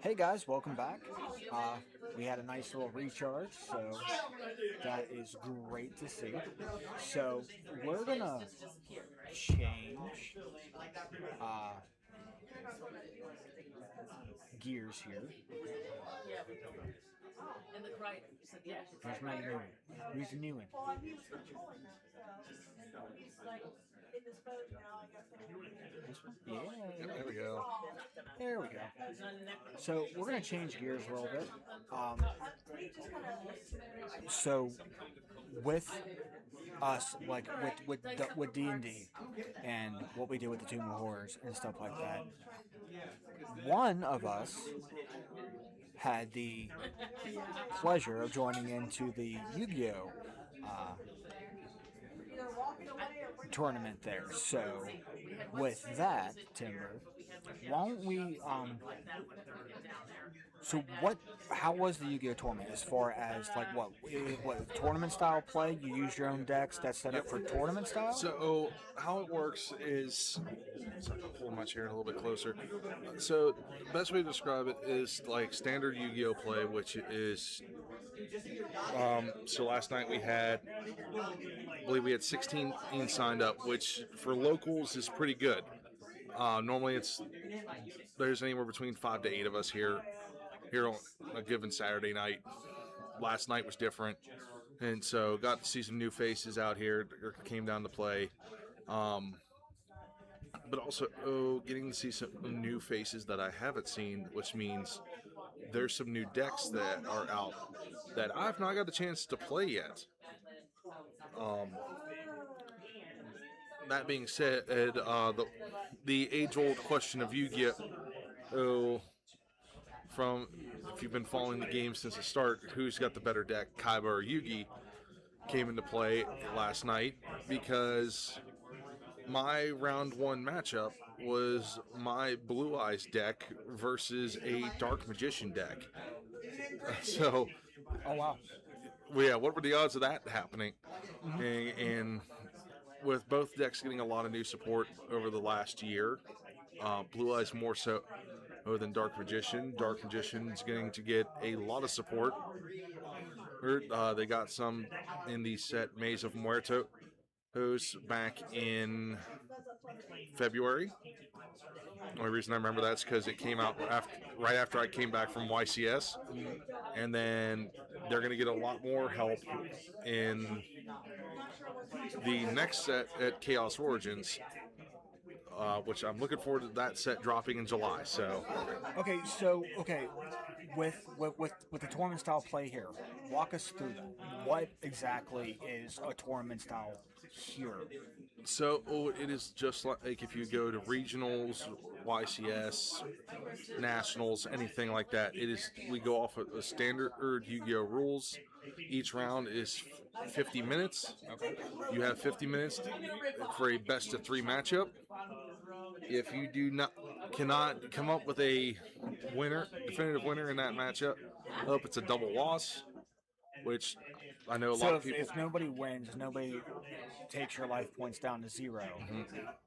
Hey guys, welcome back. We had a nice little recharge, so that is great to see. So we're gonna change uh, gears here. Where's my new one? Who's the new one? This one? Yeah. There we go. There we go. So we're gonna change gears a little bit. So with us, like with D&D and what we do with the Tomb of Horrors and stuff like that, one of us had the pleasure of joining into the Yu-Gi-Oh tournament there. So with that, Timber, why don't we so what? How was the Yu-Gi-Oh tournament as far as like what tournament style play? You use your own decks that's set up for tournament style. So how it works is, sorry, I'll pull my chair a little bit closer. So the best way to describe it is like standard Yu-Gi-Oh play, which is so last night we had, I believe we had 16 signed up, which for locals is pretty good. Normally there's anywhere between 5 to 8 of us here on a given Saturday night. Last night was different, and so got to see some new faces out here that came down to play. But also getting to see some new faces that I haven't seen, which means there's some new decks that are out that I've not got a chance to play yet. Um, that being said, the age-old question of Yu-Gi-Oh! From if you've been following the game since the start, who's got the better deck, Kaiba or Yugi, came into play last night because my round one matchup was my Blue Eyes deck versus a Dark Magician deck. So, Oh wow! well, yeah, what were the odds of that happening? And with both decks getting a lot of new support over the last year, Blue Eyes more so than Dark Magician. Dark Magician's going to get a lot of support. They got some in the set Maze of Muertos back in February. The only reason I remember that's because it came out right after I came back from YCS, and then they're going to get a lot more help in the next set at Chaos Origins, which I'm looking forward to that set dropping in July. So Okay, with the tournament style play here, walk us through that. What exactly is a tournament style here? it is just like if you go to regionals, YCS, nationals, anything like that. We go off of a standard Yu-Gi-Oh rules. Each round is 50 minutes. Okay. You have 50 minutes for a best of 3 matchup. If you cannot come up with a definitive winner in that matchup, it's a double loss, which I know a lot of people. If nobody wins, nobody takes your life points down to 0.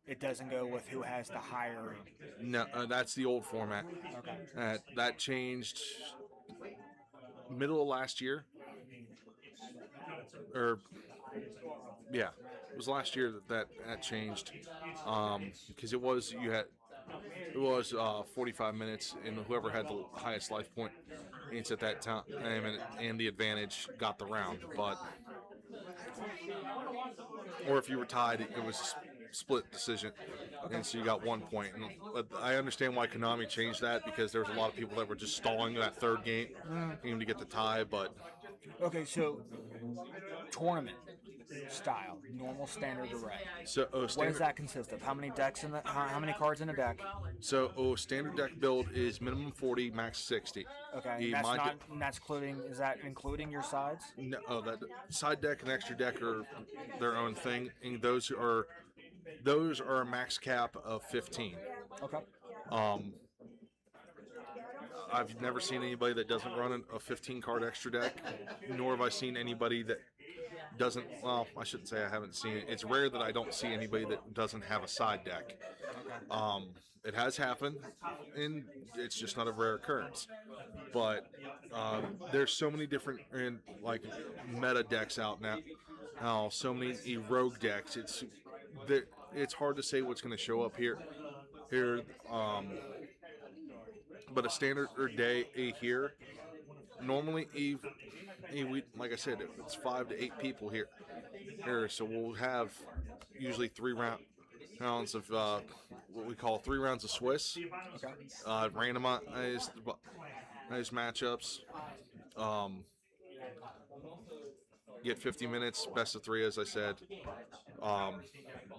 It doesn't go with who has the higher. No, that's the old format. Okay. That changed middle of last year, or yeah, it was last year that changed, because it was 45 minutes, and whoever had the highest life point at that time and the advantage got the round. But or if you were tied, it was a split decision, and so you got 1 point. But I understand why Konami changed that, because there was a lot of people that were just stalling that third game to get the tie. But Okay, so tournament style, normal, standard, array. so What does that consist of? How many decks in the? How many cards in a deck? Standard deck build is minimum 40, max 60. Okay, that's including. Is that including your sides? No, that side deck and extra deck are their own thing, and those are a max cap of 15. Okay. I've never seen anybody that doesn't run a 15 card extra deck, nor have I seen anybody that doesn't. Well, I shouldn't say I haven't seen it. It's rare that I don't see anybody that doesn't have a side deck. It has happened, and it's just not a rare occurrence. But there's so many different and like meta decks out now. Now, so many rogue decks. It's hard to say what's going to show up here. But a standard or day here. Normally, we like I said, it's 5 to 8 people here. So we'll have usually 3 rounds of what we call 3 rounds of Swiss. Okay. Randomized matchups. Get 50 minutes, best of 3, as I said.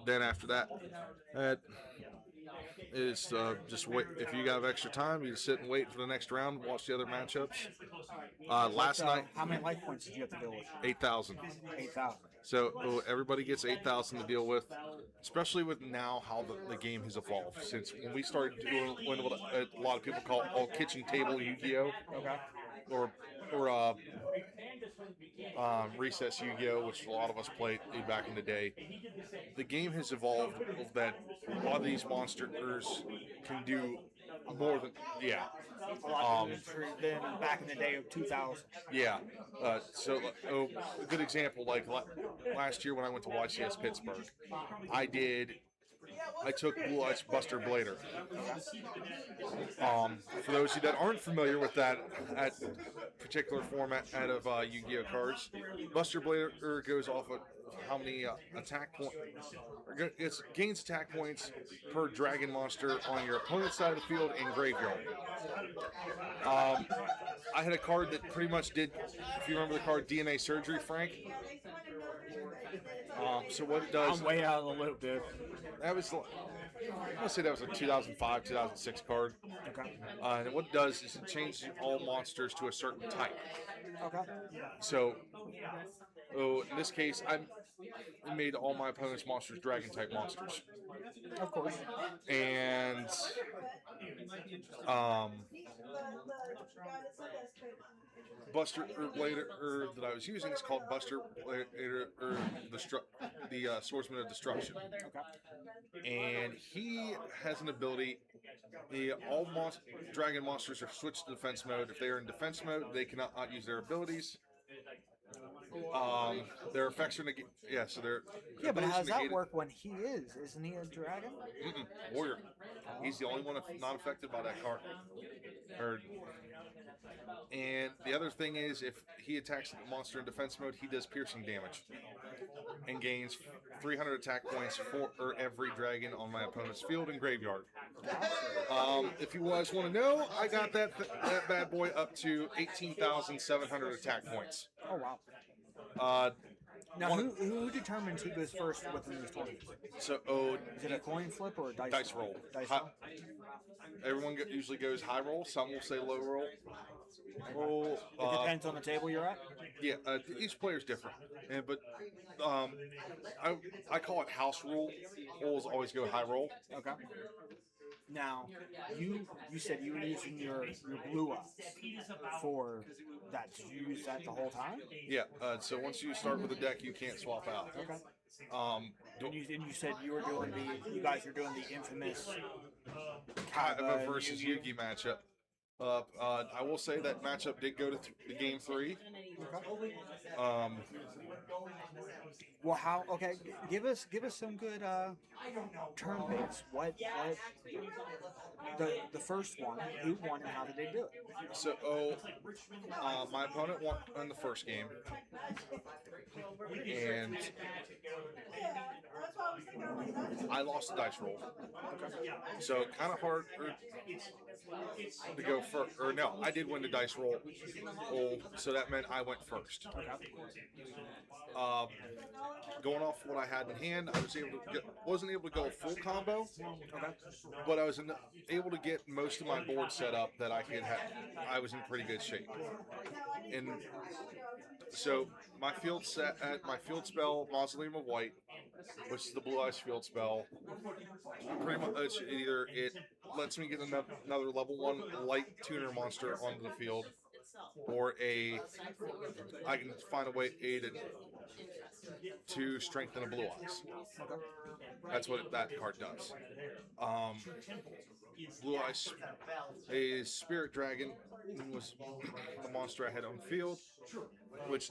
Then after that is just wait. If you have extra time, you just sit and wait for the next round, watch the other matchups. Last night, how many life points did you have to deal with? 8,000. 8,000. So everybody gets 8,000 to deal with, especially with now how the game has evolved. Since when we started doing what a lot of people call kitchen table Yu-Gi-Oh, Okay. or recess Yu-Gi-Oh, which a lot of us played back in the day. The game has evolved that a lot of these monsters can do more than A lot than back in the day of 2000. Yeah. So a good example, like last year when I went to YCS Pittsburgh, I took Blue Eyes Buster Blader. For those of you that aren't familiar with that particular format out of Yu-Gi-Oh cards, Buster Blader goes off of how many attack points. It gains attack points per dragon monster on your opponent's side of the field and graveyard. I had a card that pretty much did, if you remember the card DNA Surgery, Frank. So what it does... I'm way out of the loop, dude. That was... I'm going to say that was a 2005, 2006 card. Okay. And what it does is it changes all monsters to a certain type. Okay. So, in this case, I made all my opponent's monsters dragon-type monsters. Of course. And... Buster Blader that I was using is called Buster Blader the Swordsman of Destruction. Okay. And he has an ability. All dragon monsters are switched to defense mode. If they are in defense mode, they cannot use their abilities. Their effects are negated. Yeah, so they're. Yeah, but how does that work when he is? Isn't he a dragon? Warrior. He's the only one not affected by that card. And the other thing is, if he attacks the monster in defense mode, he does piercing damage and gains 300 attack points for every dragon on my opponent's field and graveyard. If you guys want to know, I got that bad boy up to 18,700 attack points. Oh wow! Now, who determines who goes first within these tournaments? So, is it a coin flip or a dice roll? Dice roll. Everyone usually goes high roll. Some will say low roll. It depends on the table you're at. Yeah, each player's different, but I call it house rule. Rules always go high roll. Okay. Now, you said you were using your blue eyes for that. Did you use that the whole time? Yeah. So once you start with a deck, you can't swap out. Okay. And you said you guys were doing the infamous Kaiba versus Yugi matchup. I will say that matchup did go to the game 3. Okay. Well, how? Okay, give us some good turn base. What the first one? Who won and how did they do it? So, my opponent won in the first game, and I lost the dice roll. Okay. So kind of hard to go first. Or no, I did win the dice roll. So that meant I went first. Going off what I had in hand, I wasn't able to go full combo, but I was able to get most of my board set up that I could have. I was in pretty good shape, and so my field spell, Mausoleum of White, which is the Blue Eyes field spell. Pretty much either it lets me get another level 1 light tuner monster onto the field, or I can find a way to to strengthen a Blue Eyes. That's what that card does. Blue Eyes, a Spirit Dragon was the monster I had on the field, which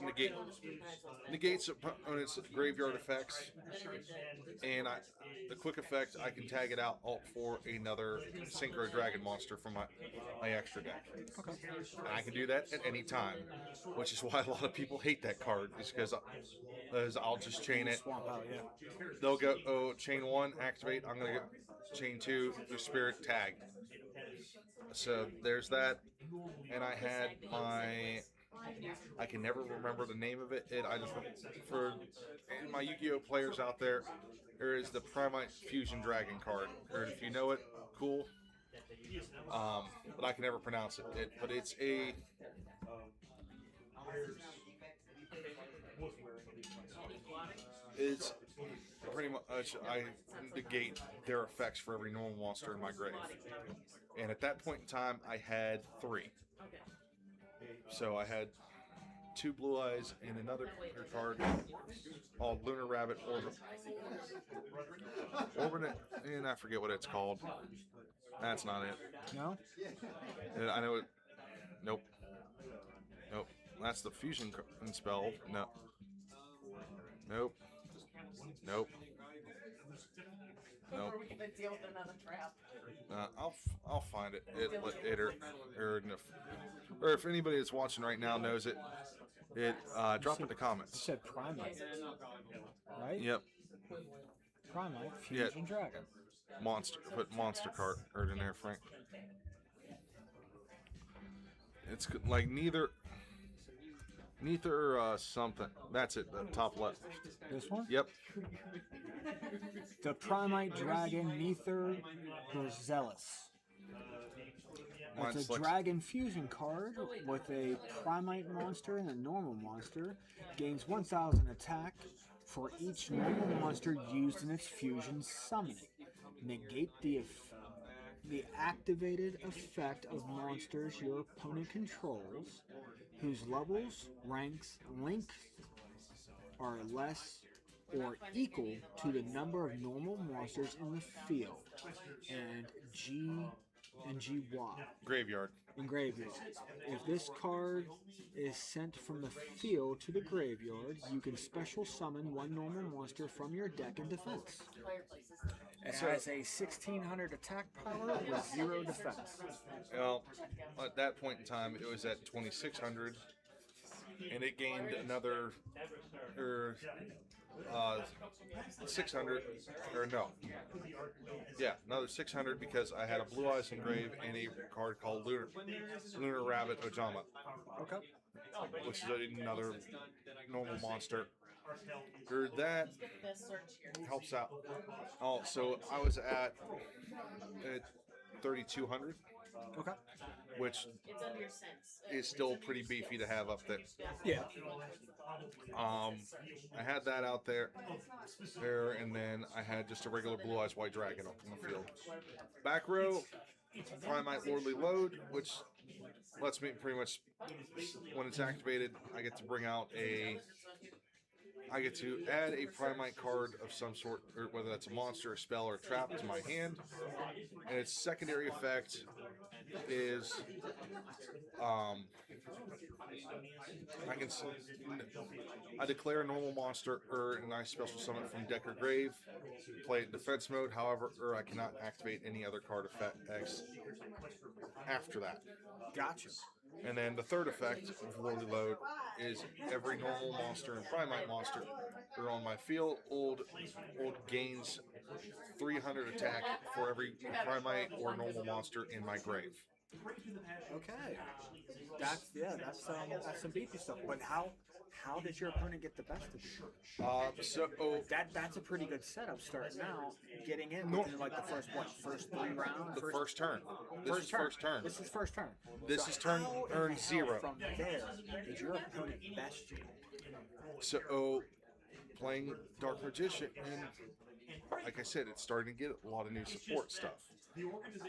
negates opponent's graveyard effects, and the quick effect, I can tag it out alt for another Synchro Dragon monster from my extra deck. Okay. And I can do that at any time, which is why a lot of people hate that card, is because I'll just chain it. Swamp out, yeah. They'll go, chain 1, activate, I'm going to go chain 2, the Spirit tag. So there's that, and I had I can never remember the name of it. For my Yu-Gi-Oh players out there is the Primite Fusion Dragon card. Or if you know it, cool. But I can never pronounce it. But it's a it's pretty much I negate their effects for every normal monster in my grave. And at that point in time, I had 3. So I had 2 Blue Eyes and another card called Lunar Rabbit Orbinet, and I forget what it's called. That's not it. No? And I know it. Nope. Nope. That's the fusion spell. No. Nope. Nope. Nope. I'll find it. Or if anybody that's watching right now knows it, drop it in the You comments. said Primite, right? Yep. Primite Fusion Dragon. Monster. Put monster card in there, Frank. It's like neither something. That's it. The top left. This one? Yep. The Primite Dragon Neither Zealous. It's a Dragon Fusion card with a Primite monster and a normal monster. Gains 1,000 attack for each normal monster used in its fusion summoning. Negate the activated effect of monsters your opponent controls, whose levels, ranks, length are less or equal to the number of normal monsters in the field, and GY. Graveyard. In graveyard. If this card is sent from the field to the graveyard, you can special summon one normal monster from your deck in defense. It has a 1,600 attack power with 0 defense. Well, at that point in time, it was at 2,600, and it gained another 600, or no. Yeah, another 600 because I had a Blue Eyes Engrave and a card called Lunar Rabbit Ojama. Okay. Which is another normal monster. Or that helps out. Oh, so I was at 3,200. Okay. Which is still pretty beefy to have up there. Yeah. I had that out there, and then I had just a regular Blue Eyes White Dragon up on the field. Back row, Primite Lordly Load, which lets me pretty much, when it's activated, I get to add a Primite card of some sort, or whether that's a monster, a spell, or a trap to my hand. And its secondary effect is I declare a normal monster and I special summon it from deck or grave, play it in defense mode, however, or I cannot activate any other card effects after that. Gotcha. And then the third effect of Lordly Load is every normal monster and Primite monster that are on my field old gains 300 attack for every Primite or normal monster in my grave. Okay. That's some beefy stuff. But how did your opponent get the best of you? That's a pretty good setup starting out. Getting in within like the first 3 rounds? First turn. This is first turn. This is first turn. This is turn earn 0. From there, did your opponent best you? So playing Dark Magician, and like I said, it's starting to get a lot of new support stuff.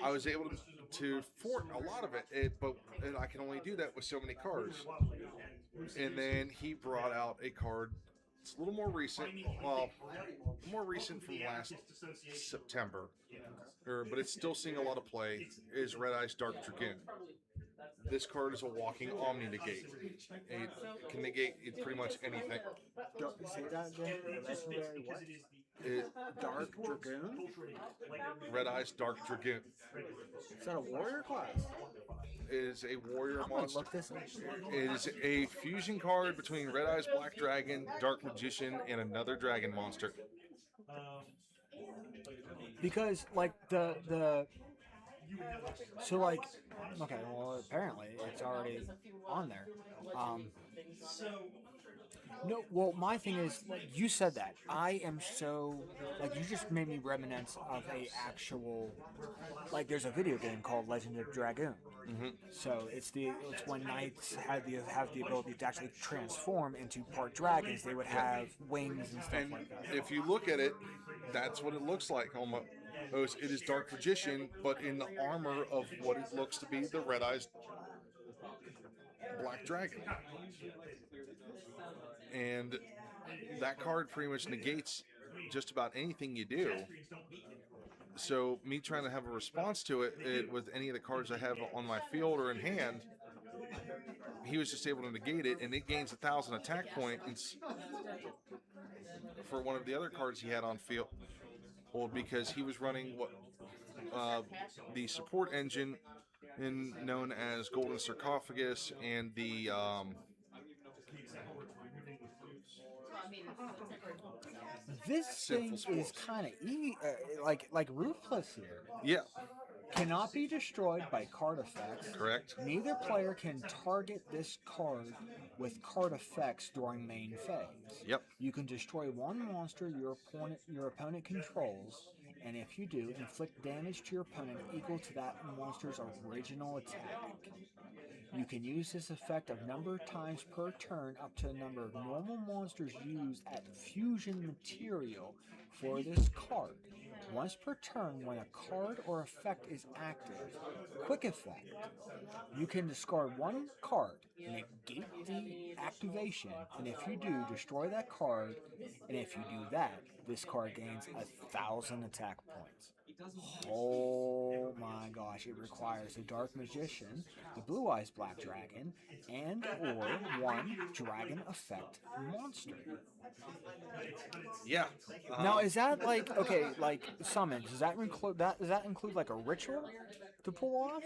I was able to fort a lot of it, but I can only do that with so many cards. And then he brought out a card It's a little more recent. Well, more recent from last September, but it's still seeing a lot of play. Is Red Eyes Dark Dragoon. This card is a walking Omni negate. It can negate pretty much anything. Say that again. Legendary what? Dark Dragoon? Red Eyes Dark Dragoon. Is that a warrior class? It is a warrior I'm gonna monster. look this up. It is a fusion card between Red Eyes Black Dragon, Dark Magician, and another dragon monster. Because like the so like okay, well apparently it's already on there. No, well, my thing is, like, you said that. I am so, like, you just made me reminisce of a actual, like, there's a video game called Legend of Dragoon. Mm-hmm. So it's when knights have the ability to actually transform into part dragons. They would have wings and stuff like that. If you look at it, that's what it looks like. Almost, it is Dark Magician, but in the armor of what it looks to be the Red Eyes Black Dragon. And that card pretty much negates just about anything you do. So me trying to have a response to it with any of the cards I have on my field or in hand, he was just able to negate it, and it gains 1,000 attack points for one of the other cards he had on field. Well, because he was running the support engine known as Golden Sarcophagus and the this thing is kind of like Ruthless here. Yeah. Cannot be destroyed by card effects. Correct. Neither player can target this card with card effects during main phase. Yep. You can destroy one monster your opponent controls, and if you do, inflict damage to your opponent equal to that monster's original attack. You can use this effect a number of times per turn, up to the number of normal monsters used at fusion material for this card. Once per turn, when a card or effect is active, quick effect, you can discard one card, negate the activation, and if you do, destroy that card, and if you do that, this card gains 1,000 attack points. Oh my gosh, it requires a Dark Magician, the Blue Eyes Black Dragon, and or one Dragon Effect monster. Yeah. Now is that like, okay, like summons, does that include like a ritual to pull off?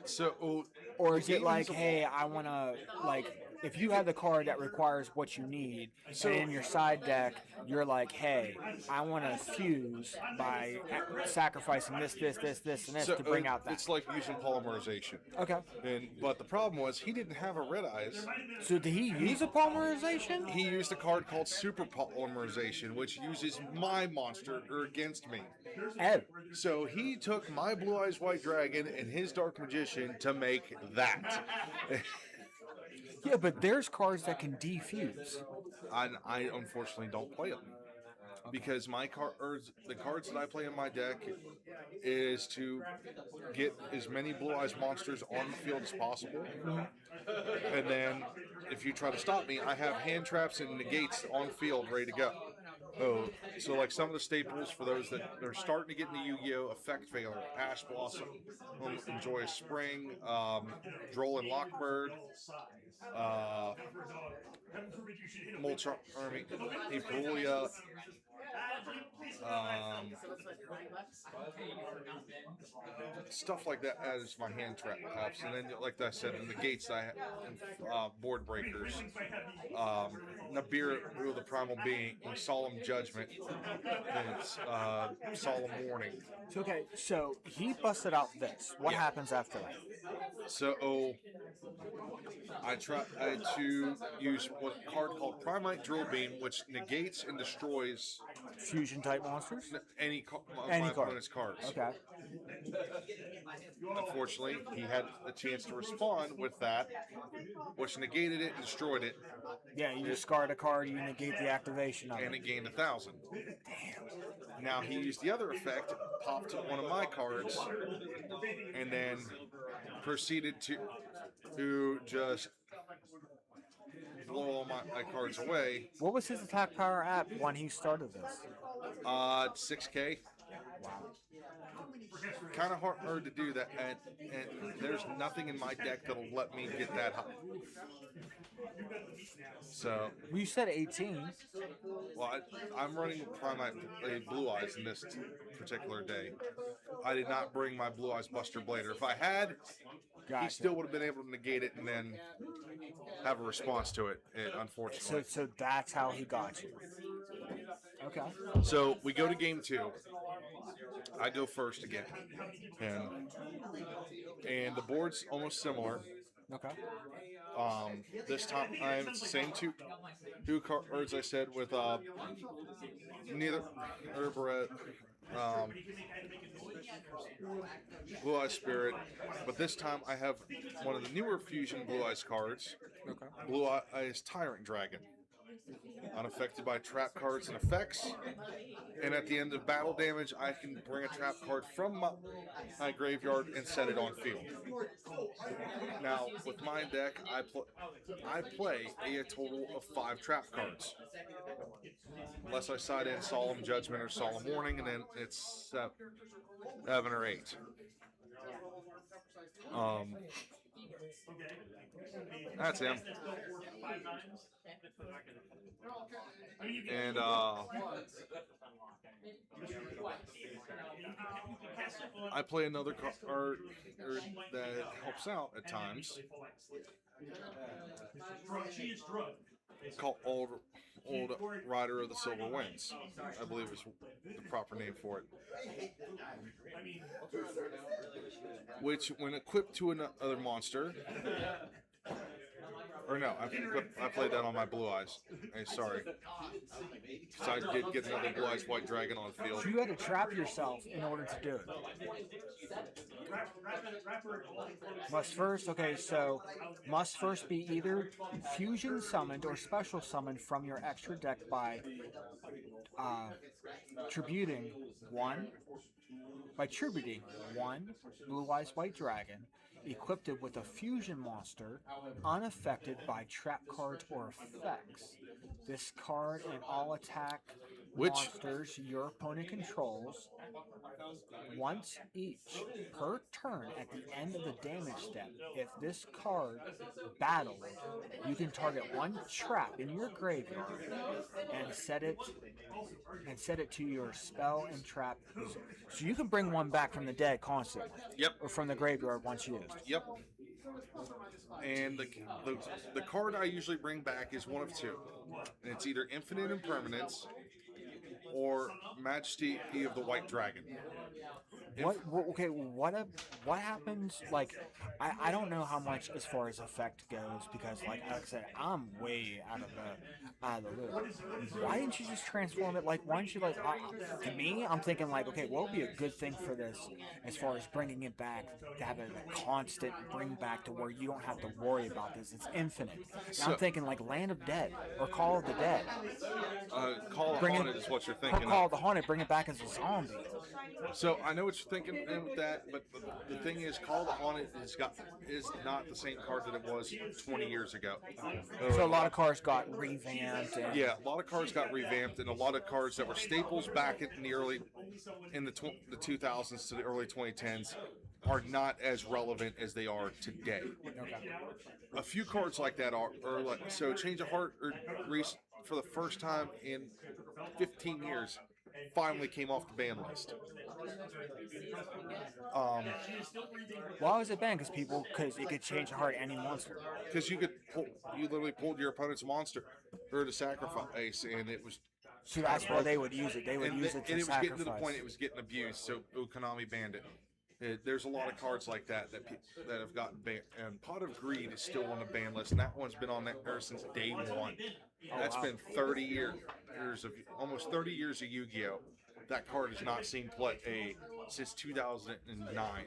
So or is it like, hey, I wanna, like, if you have the card that requires what you need, and in your side deck, you're like, hey, I want to fuse by sacrificing this, and this to bring out that. It's like using polymerization. Okay. But the problem was he didn't have a Red Eyes. So did he use a polymerization? He used a card called Super Polymerization, which uses my monster against me. Oh. So he took my Blue Eyes White Dragon and his Dark Magician to make that. Yeah, but there's cards that can defuse. I unfortunately don't play them. Because the cards that I play in my deck is to get as many Blue Eyes monsters on the field as possible. And then if you try to stop me, I have hand traps and negates on field ready to go. So like some of the staples for those that are starting to get into Yu-Gi-Oh! Effect Failure, Ash Blossom, Joyous Spring, Droll and Lockbird, Moltar Army, Apulia, stuff like that as my hand trap traps, and then like I said, in the gates I have board breakers, Nibiru, the Primal Being, Solemn Judgment, and it's Solemn Warning. Okay, so he busted out this. What happens after that? So I try to use a card called Primite Drill Beam, which negates and destroys fusion type monsters. Any my opponent's cards. Okay. Unfortunately, he had a chance to respond with that, which negated it and destroyed it. Yeah, you discard a card, you negate the activation of it. And it gained 1,000. Damn. Now he used the other effect, popped one of my cards, and then proceeded to just blow all my cards away. What was his attack power at when he started this? 6K. Kind of hard to do that, and there's nothing in my deck that'll let me get that high. So, Well, you said 18. well, I'm running Blue Eyes in this particular day. I did not bring my Blue Eyes Buster Blader. If I had, Gotcha. he still would have been able to negate it and then have a response to it, unfortunately. So that's how he got you. Okay. So we go to game 2. I go first again, and the board's almost similar. Okay. This time it's the same two cards I said with neither Herbaret, Blue Eyes Spirit, but this time I have one of the newer fusion Blue Eyes cards. Okay. Blue Eyes Tyrant Dragon. Unaffected by trap cards and effects. And at the end of battle damage, I can bring a trap card from my graveyard and set it on field. Now, with my deck, I play a total of 5 trap cards. Unless I side in Solemn Judgment or Solemn Warning, and then it's 7 or 8. That's him. And I play another card that helps out at times, called Old Rider of the Silver Winds, I believe is the proper name for it. Which, when equipped to another monster, or no, I played that on my Blue Eyes. Hey, sorry. So I did get another Blue Eyes White Dragon on the field. So you had to trap yourself in order to do it. Must first be either fusion summoned or special summoned from your extra deck by tributing one Blue Eyes White Dragon, equipped it with a fusion monster, unaffected by trap cards or effects. This card and all attack monsters your opponent controls, once each per turn at the end of the damage step. If this card battled, you can target one trap in your graveyard and set it to your spell and trap. So you can bring one back from the dead constantly. Yep. Or from the graveyard once used. Yep. And the card I usually bring back is one of two. And it's either Infinite Impermanence or Majesty of the White Dragon. What happens, like, I don't know how much as far as effect goes, because like I said, I'm way out of the loop. Why didn't you just transform it? Like, why don't you, like, to me, I'm thinking like, okay, what would be a good thing for this as far as bringing it back, to have it a constant bring back to where you don't have to worry about this. It's infinite. So, I'm thinking like Land of Dead or Call of the Dead. Call of the Haunted is what you're thinking. Call of the Haunted, bring it back as a zombie. So I know what you're thinking with that, but the thing is, Call of the Haunted is not the same card that it was 20 years ago. So a lot of cards got revamped. Yeah, a lot of cards got revamped, and a lot of cards that were staples back in the 2000s to the early 2010s are not as relevant as they are today. Okay. A few cards like that are like, so Change of Heart for the first time in 15 years finally came off the ban list. Why was it banned? Because it could change the heart of any monster. Because you literally pulled your opponent's monster or to sacrifice, and it was. So that's why they would use it. They would use it to sacrifice. And it was getting to the point it was getting abused, so Konami banned it. There's a lot of cards like that have gotten banned, and Pot of Greed is still on the ban list, and that one's been on there since day one. That's been 30 years of almost 30 years of Yu-Gi-Oh! That card has not seen play since 2009.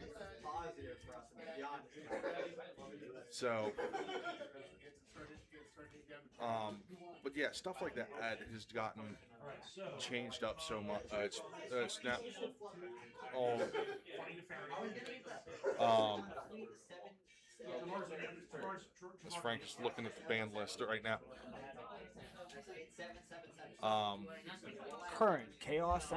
So, but yeah, stuff like that has gotten changed up so much. It's now all As Frank is looking at the band list right now. Current Chaos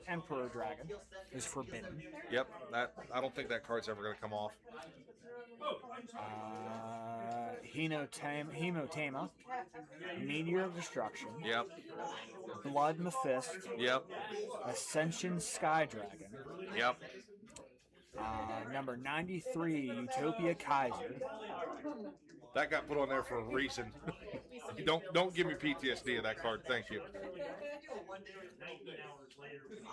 Emperor Dragon is forbidden. Yep, that I don't think that card's ever going to come off. Hemotama, Meteor of Destruction, Yep, Blood Mephist, yep, Ascension Sky Dragon, yep. number 93 Utopia Kaiser. That got put on there for a reason. Don't give me PTSD of that card, thank you.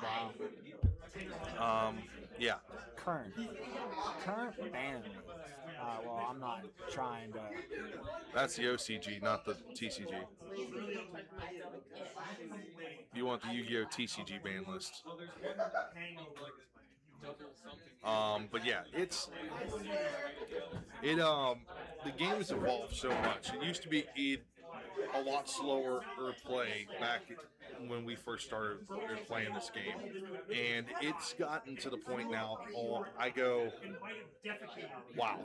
Wow. Yeah. Current band. Well, I'm not trying to. That's the OCG, not the TCG. You want the Yu-Gi-Oh! TCG ban list. But yeah, the game has evolved so much. It used to be a lot slower play back when we first started playing this game, and it's gotten to the point now. I go, wow,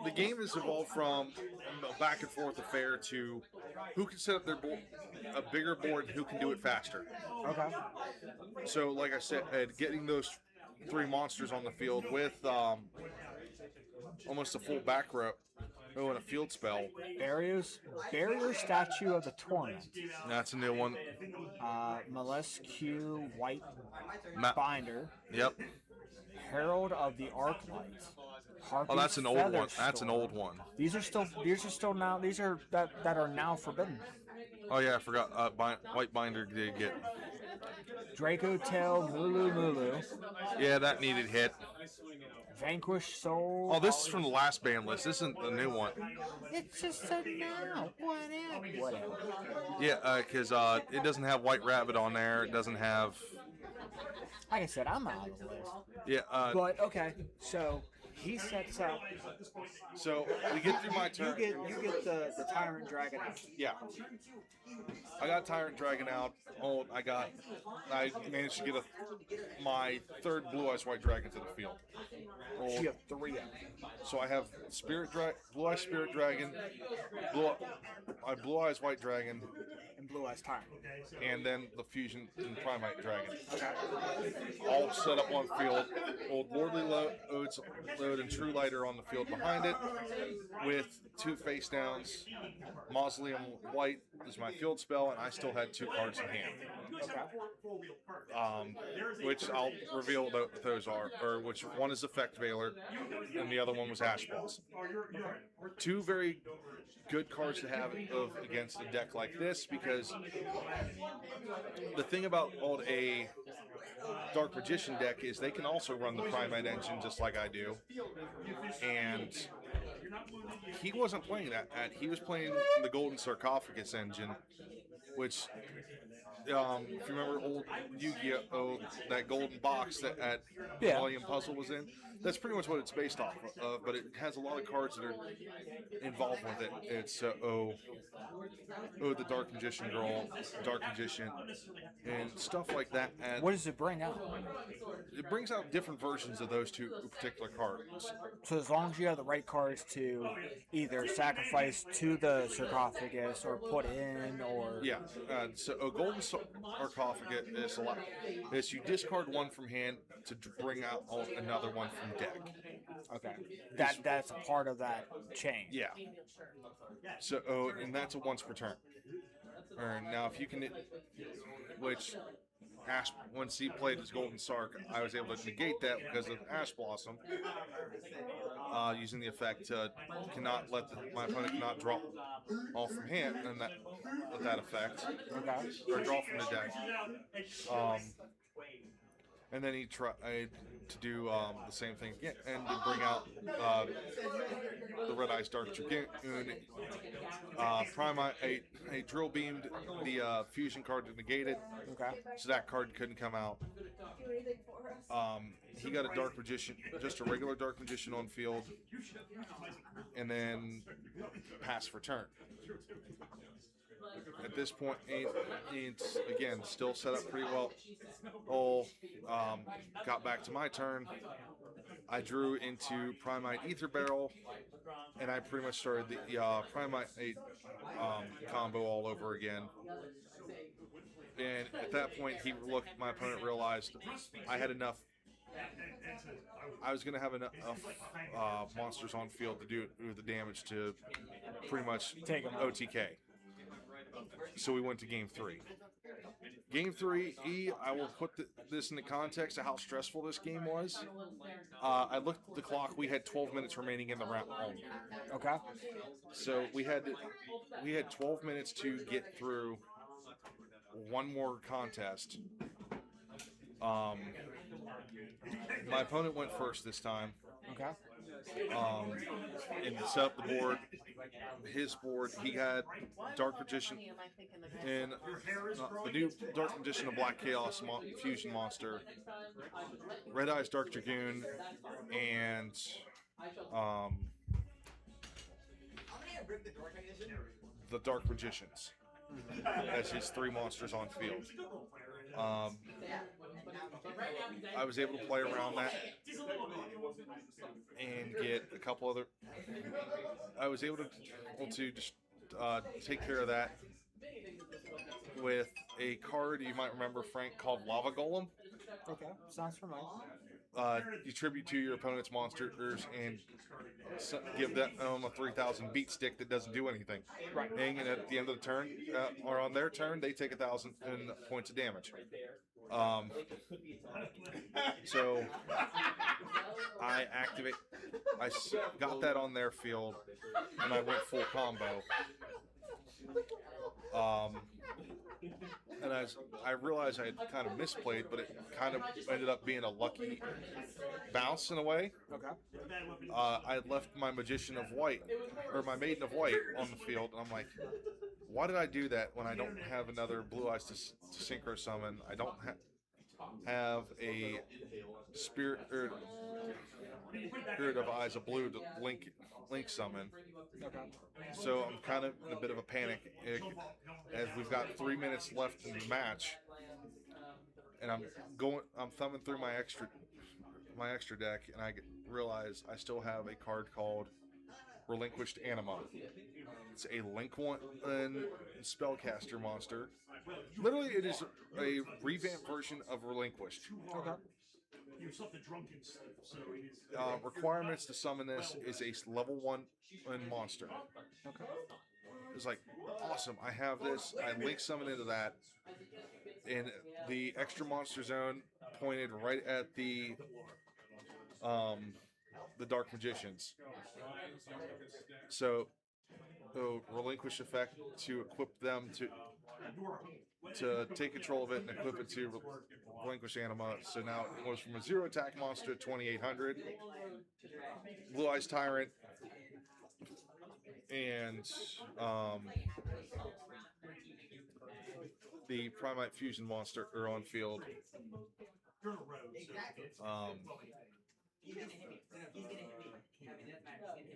the game has evolved from a back and forth affair to who can set up their board, a bigger board, who can do it faster. Okay. So, like I said, getting those 3 monsters on the field with almost a full back row and a field spell. Barrier Statue of the Torment. That's a new one. Molesque White Binder. Yep. Herald of the Arclight. Oh, that's an old one. That's an old one. These are still now. These are that are now forbidden. Oh yeah, I forgot. White Binder did get. Draco Tail Mulu. Yeah, that needed hit. Vanquish Soul. Oh, this is from the last ban list. This isn't the new one. It's just a now. Whatever. Yeah, because it doesn't have White Rabbit on there. It doesn't have. Like I said, I'm out of the list. Yeah. But okay, so he sets up. So we get through my turn. You get the Tyrant Dragon out. Yeah. I got Tyrant Dragon out. I managed to get my 3rd Blue Eyes White Dragon to the field. You have 3 out. So I have Blue Eyes Spirit Dragon, Blue Eyes White Dragon, and Blue Eyes Tyrant. And then the Fusion and Primite Dragon. Okay. All set up on field. Old Lordly Load and True Lighter on the field behind it, with 2 face downs. Mausoleum White is my field spell, and I still had 2 cards in hand. Okay. Which I'll reveal what those are, or which one is Effect Veiler, and the other one was Ash Blossom. 2 very good cards to have against a deck like this, because the thing about a Dark Magician deck is they can also run the Primite engine just like I do, and he wasn't playing that. He was playing the Golden Sarcophagus engine, which, if you remember old Yu-Gi-Oh, that golden box that Volume Puzzle was in, that's pretty much what it's based off of, but it has a lot of cards that are involved with it. It's the Dark Magician Girl, Dark Magician, and stuff like that. And what does it bring out? It brings out different versions of those 2 particular cards. So as long as you have the right cards to either sacrifice to the sarcophagus or put in, or yeah. So a Golden Sarcophagus is you discard 1 from hand to bring out another one from deck. Okay. That's a part of that chain. Yeah. So and that's a once per turn. Now if you can, which Ash, once he played his Golden Sark, I was able to negate that because of Ash Blossom, using the effect cannot let my opponent cannot draw all from hand, and that effect, or draw from the deck. And then he tried to do the same thing again, and to bring out the Red Eyes Dark Dragoon, Primite, a Drill Beamed the Fusion card to negate it, so that card couldn't come out. He got a Dark Magician, just a regular Dark Magician on field, and then pass for turn. at this point, it's again still set up pretty well. Oh, got back to my turn. I drew into Primite Ether Barrel, and I pretty much started the Primite combo all over again. And at that point, my opponent realized I had enough. I was going to have enough monsters on field to do the damage to pretty much Take 'em out. OTK. So we went to game 3. Game 3, I will put this in the context of how stressful this game was. I looked at the clock. We had 12 minutes remaining in the round. Okay. So we had 12 minutes to get through one more contest. My opponent went first this time. Okay. And set up the board. His board, he had Dark Magician and the new Dark Magician of Black Chaos fusion monster, Red Eyes Dark Dragoon, and the Dark Magicians as his 3 monsters on field. I was able to play around that and get a couple other. I was able to just take care of that with a card you might remember, Frank, called Lava Golem. Okay. Sounds familiar. You tribute to your opponent's monsters and give them a 3,000 beat stick that doesn't do anything. Right. And at the end of the turn, or on their turn, they take 1,000 points of damage. So I got that on their field, and I went full combo. And I realized I had kind of misplayed, but it kind of ended up being a lucky bounce in a way. Okay. I left my Magician of White, or my Maiden of White, on the field, and I'm like, why did I do that when I don't have another Blue Eyes to synchro summon? I don't have a Spirit of Eyes of Blue to link summon. Okay. So I'm kind of in a bit of a panic as we've got 3 minutes left in the match, and I'm thumbing through my extra deck, and I realize I still have a card called Relinquished Anima. It's a Link 1 spellcaster monster. Literally, it is a revamped version of Relinquished. Okay. Requirements to summon this is a level 1 monster. Okay. It's like, awesome, I have this. I link summon into that. And the extra monster zone pointed right at the Dark Magicians. So, relinquish effect to equip them to take control of it and equip it to relinquish Anima. So now it goes from a 0 attack monster to 2,800. Blue Eyes Tyrant and the Primite Fusion monster are on field.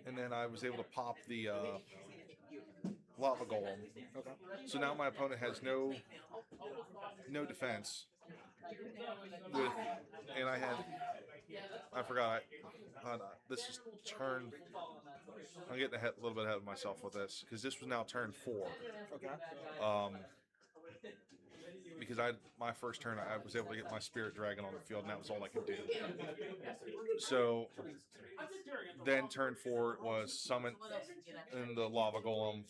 And then I was able to pop the Lava Golem. Okay. So now my opponent has no defense. I forgot. This is turn. I'm getting a little bit ahead of myself with this because this was now turn 4. Okay. Because my first turn I was able to get my Spirit Dragon on the field, and that was all I could do. So then turn 4 was summon in the Lava Golem,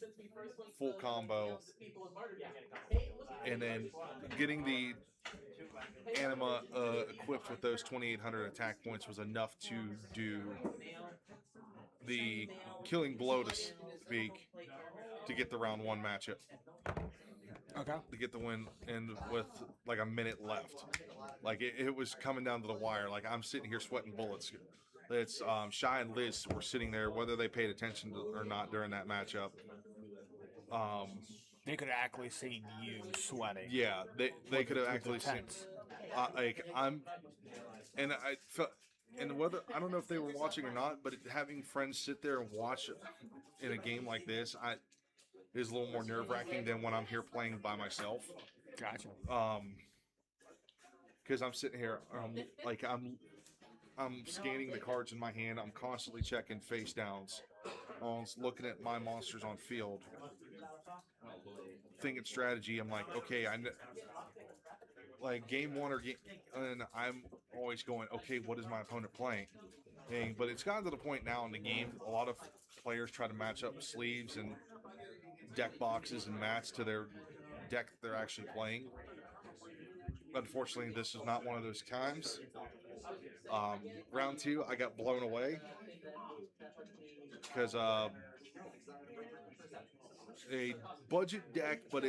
full combo, and then getting the Anima equipped with those 2,800 attack points was enough to do the killing blow, to speak, to get the round 1 matchup. Okay. To get the win, and with like a minute left, like it was coming down to the wire. Like I'm sitting here sweating bullets. It's Shy and Liz were sitting there, whether they paid attention or not during that matchup. They could have actually seen you sweating. Yeah, they could have actually seen. Whether I don't know if they were watching or not, but having friends sit there and watch in a game like this, is a little more nerve-wracking than when I'm here playing by myself. Gotcha. Because I'm sitting here, like I'm scanning the cards in my hand. I'm constantly checking face downs. I'm looking at my monsters on field, thinking strategy. I'm like, okay, like game one and I'm always going, okay, what is my opponent playing? But it's gotten to the point now in the game, a lot of players try to match up sleeves and deck boxes and mats to their deck that they're actually playing. Unfortunately, this is not one of those times. Round 2, I got blown away because a budget deck, but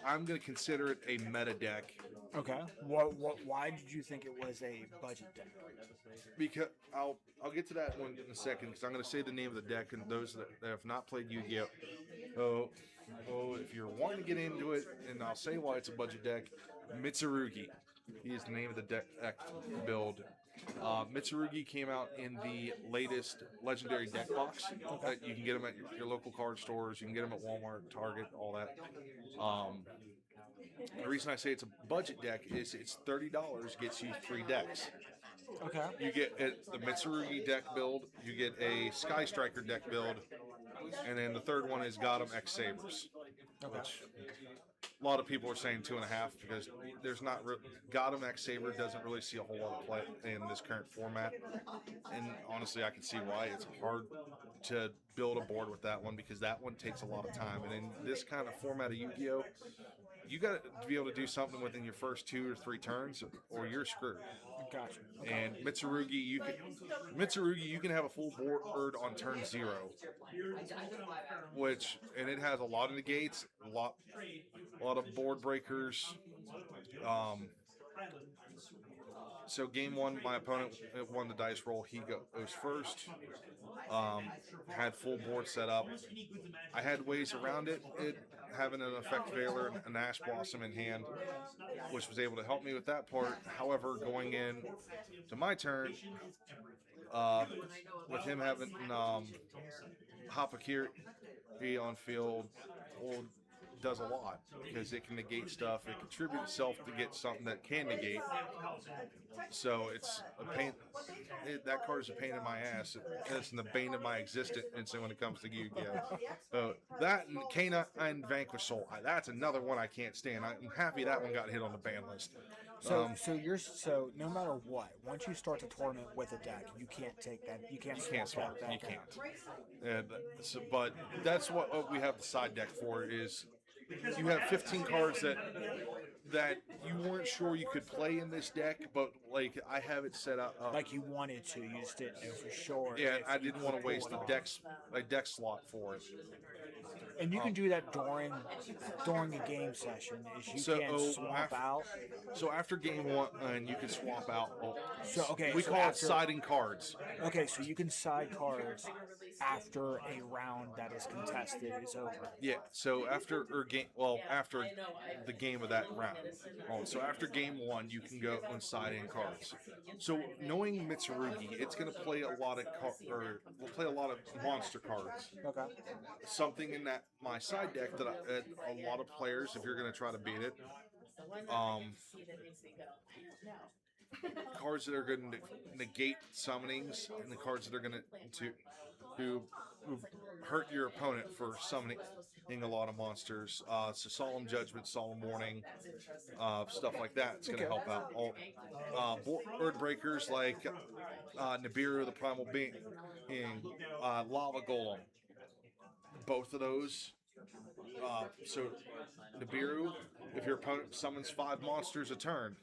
I'm going to consider it a meta deck. Okay. Why did you think it was a budget deck? Because I'll get to that one in a second, because I'm going to say the name of the deck, and those that have not played Yu-Gi-Oh! If you're wanting to get into it, and I'll say why it's a budget deck, Mitsurugi. He is the name of the deck build. Mitsurugi came out in the latest legendary deck box. You can get them at your local card stores. You can get them at Walmart, Target, all that. The reason I say it's a budget deck is it's $30 gets you 3 decks. Okay. You get the Mitsurugi deck build, you get a Sky Striker deck build, and then the third one is Gotham X Sabers. Okay. Which a lot of people are saying 2.5 because there's not Gotham X Saber doesn't really see a whole lot of play in this current format, and honestly, I can see why. It's hard to build a board with that one because that one takes a lot of time, and in this kind of format of Yu-Gi-Oh, you got to be able to do something within your first 2 or 3 turns, or you're screwed. Gotcha. Okay. And Mitsurugi, you can have a full board on turn 0, and it has a lot of negates, a lot of board breakers. So game 1, my opponent won the dice roll. He goes first. Had full board set up. I had ways around it having an Effect Veiler and an Ash Blossom in hand, which was able to help me with that part. However, going in to my turn, with him having Hapakiri on field, does a lot because it can negate stuff. It contributes itself to get something that can negate. So it's a pain. That card is a pain in my ass. It's the bane of my existence when it comes to Yu-Gi-Oh. That and Canine Vanquish Soul. That's another one I can't stand. I'm happy that one got hit on the ban list. So no matter what, once you start the tournament with a deck, you can't take that. You can't swap that. You can't. And but that's what we have the side deck for. Is you have 15 cards that you weren't sure you could play in this deck, but like I have it set up like you wanted to, you just didn't know for sure. Yeah, I didn't want to waste the deck slot for it. And you can do that during a game session. Is you can swap out. So after game 1, and you can swap out. We call it siding cards. Okay, so you can side cards after a round that is contested is over. Yeah. So after the game of that round. So after game 1, you can go and side in cards. So knowing Mitsurugi, it's going to play a lot of monster cards. Okay. Something in my side deck that a lot of players, if you're going to try to beat it, cards that are going to negate summonings and the cards that are going to hurt your opponent for summoning a lot of monsters. So Solemn Judgment, Solemn Warning, stuff like that. It's going to help out. Board breakers like Nibiru, the Primal Being, Lava Golem. Both of those. So Nibiru, if your opponent summons 5 monsters a turn,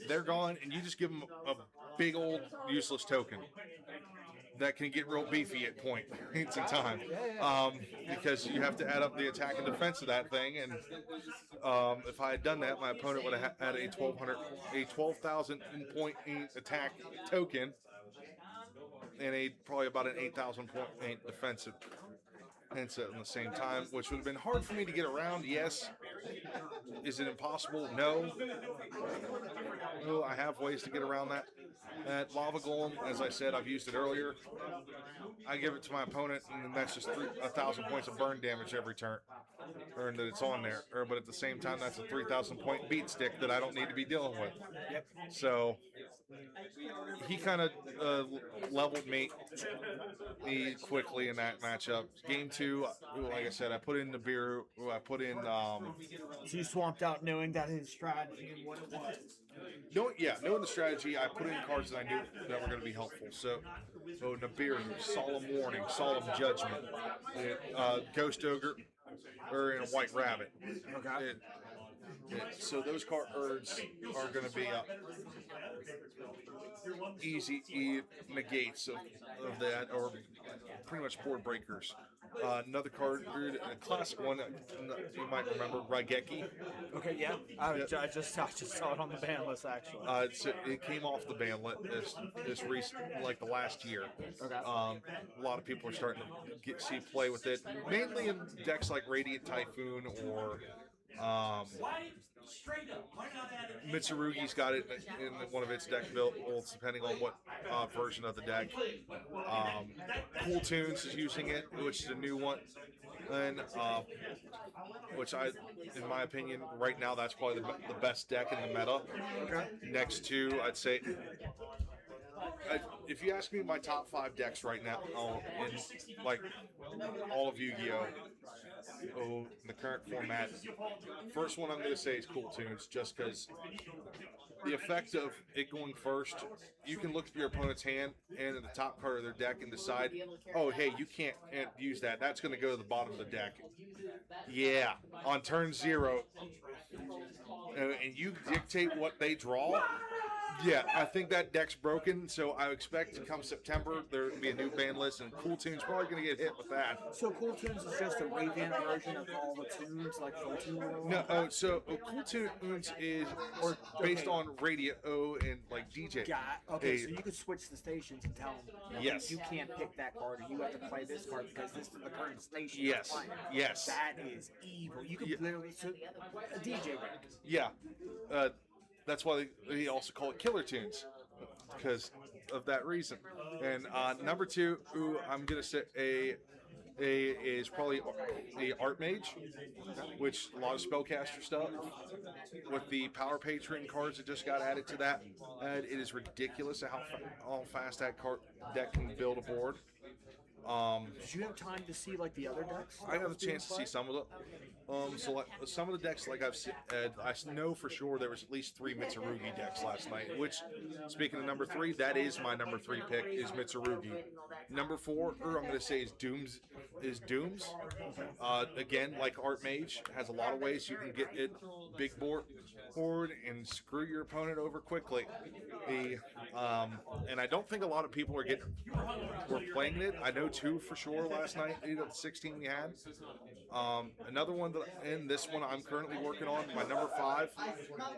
they're gone, and you just give them a big old useless token that can get real beefy at points in time, because you have to add up the attack and defense of that thing. And if I had done that, my opponent would have had a 12,000 point attack token and probably about an 8,000 point defensive at the same time, which would have been hard for me to get around. Yes. Is it impossible? No. I have ways to get around that. That Lava Golem, as I said, I've used it earlier. I give it to my opponent, and then that's just 1,000 points of burn damage every turn, or that it's on there. But at the same time, that's a 3,000 point beat stick that I don't need to be dealing with. Yep. So he kind of leveled me quickly in that matchup. Game 2, like I said, I put in Nibiru. I put in. So you swamped out knowing that his strategy and what it was. Knowing the strategy, I put in cards that I knew that were going to be helpful. So Nibiru, Solemn Warning, Solemn Judgment, Ghost Ogre, or in a White Rabbit. Okay. So those cards are going to be easy negates of that, or pretty much board breakers. Another card, a classic one that you might remember, Raigeki. Okay, yeah. I just saw it on the ban list, actually. It came off the ban list this recent, like the last year. Okay. A lot of people are starting to see play with it, mainly in decks like Radiant Typhoon or Mitsurugi's got it in one of its deck builds, depending on what version of the deck. Cool Tunes is using it, which is a new one, and which in my opinion, right now that's probably the best deck in the meta. Okay. Next to, I'd say, if you ask me my top 5 decks right now, in like all of Yu-Gi-Oh! In the current format, first one I'm going to say is Cool Tunes, just because the effect of it going first, you can look at your opponent's hand and at the top card of their deck and decide, oh, hey, you can't use that. That's going to go to the bottom of the deck. Yeah, on turn 0, and you dictate what they draw. Yeah, I think that deck's broken, so I expect to come September there will be a new ban list, and Cool Tunes probably going to get hit with that. So Cool Tunes is just a revamped version of all the tunes, like Roll 2 Heal? No, so Cool Tunes is based on radio and like DJ. Okay, so you could switch the stations and tell them, yes, you can't pick that card, or you have to play this card because this is the current station. Yes, yes. That is evil. You could literally a DJ deck. Yeah. That's why they also call it Killer Tunes, because of that reason. And number 2, I'm gonna say is probably the Art Mage, which a lot of spellcaster stuff with the Power Patron cards that just got added to that. And it is ridiculous how fast that deck can build a board. Did you have time to see like the other decks? I got a chance to see some of them. So like, some of the decks, like I've said, I know for sure there was at least 3 Mitsurugi decks last night. Which, speaking of number 3, that is my number 3 pick is Mitsurugi. Number 4, I'm going to say is Dooms. Again, like Art Mage, has a lot of ways you can get it big board and screw your opponent over quickly. And I don't think a lot of people were playing it. I know 2 for sure last night. Out of the 16 we had. Another one and this one I'm currently working on. My number 5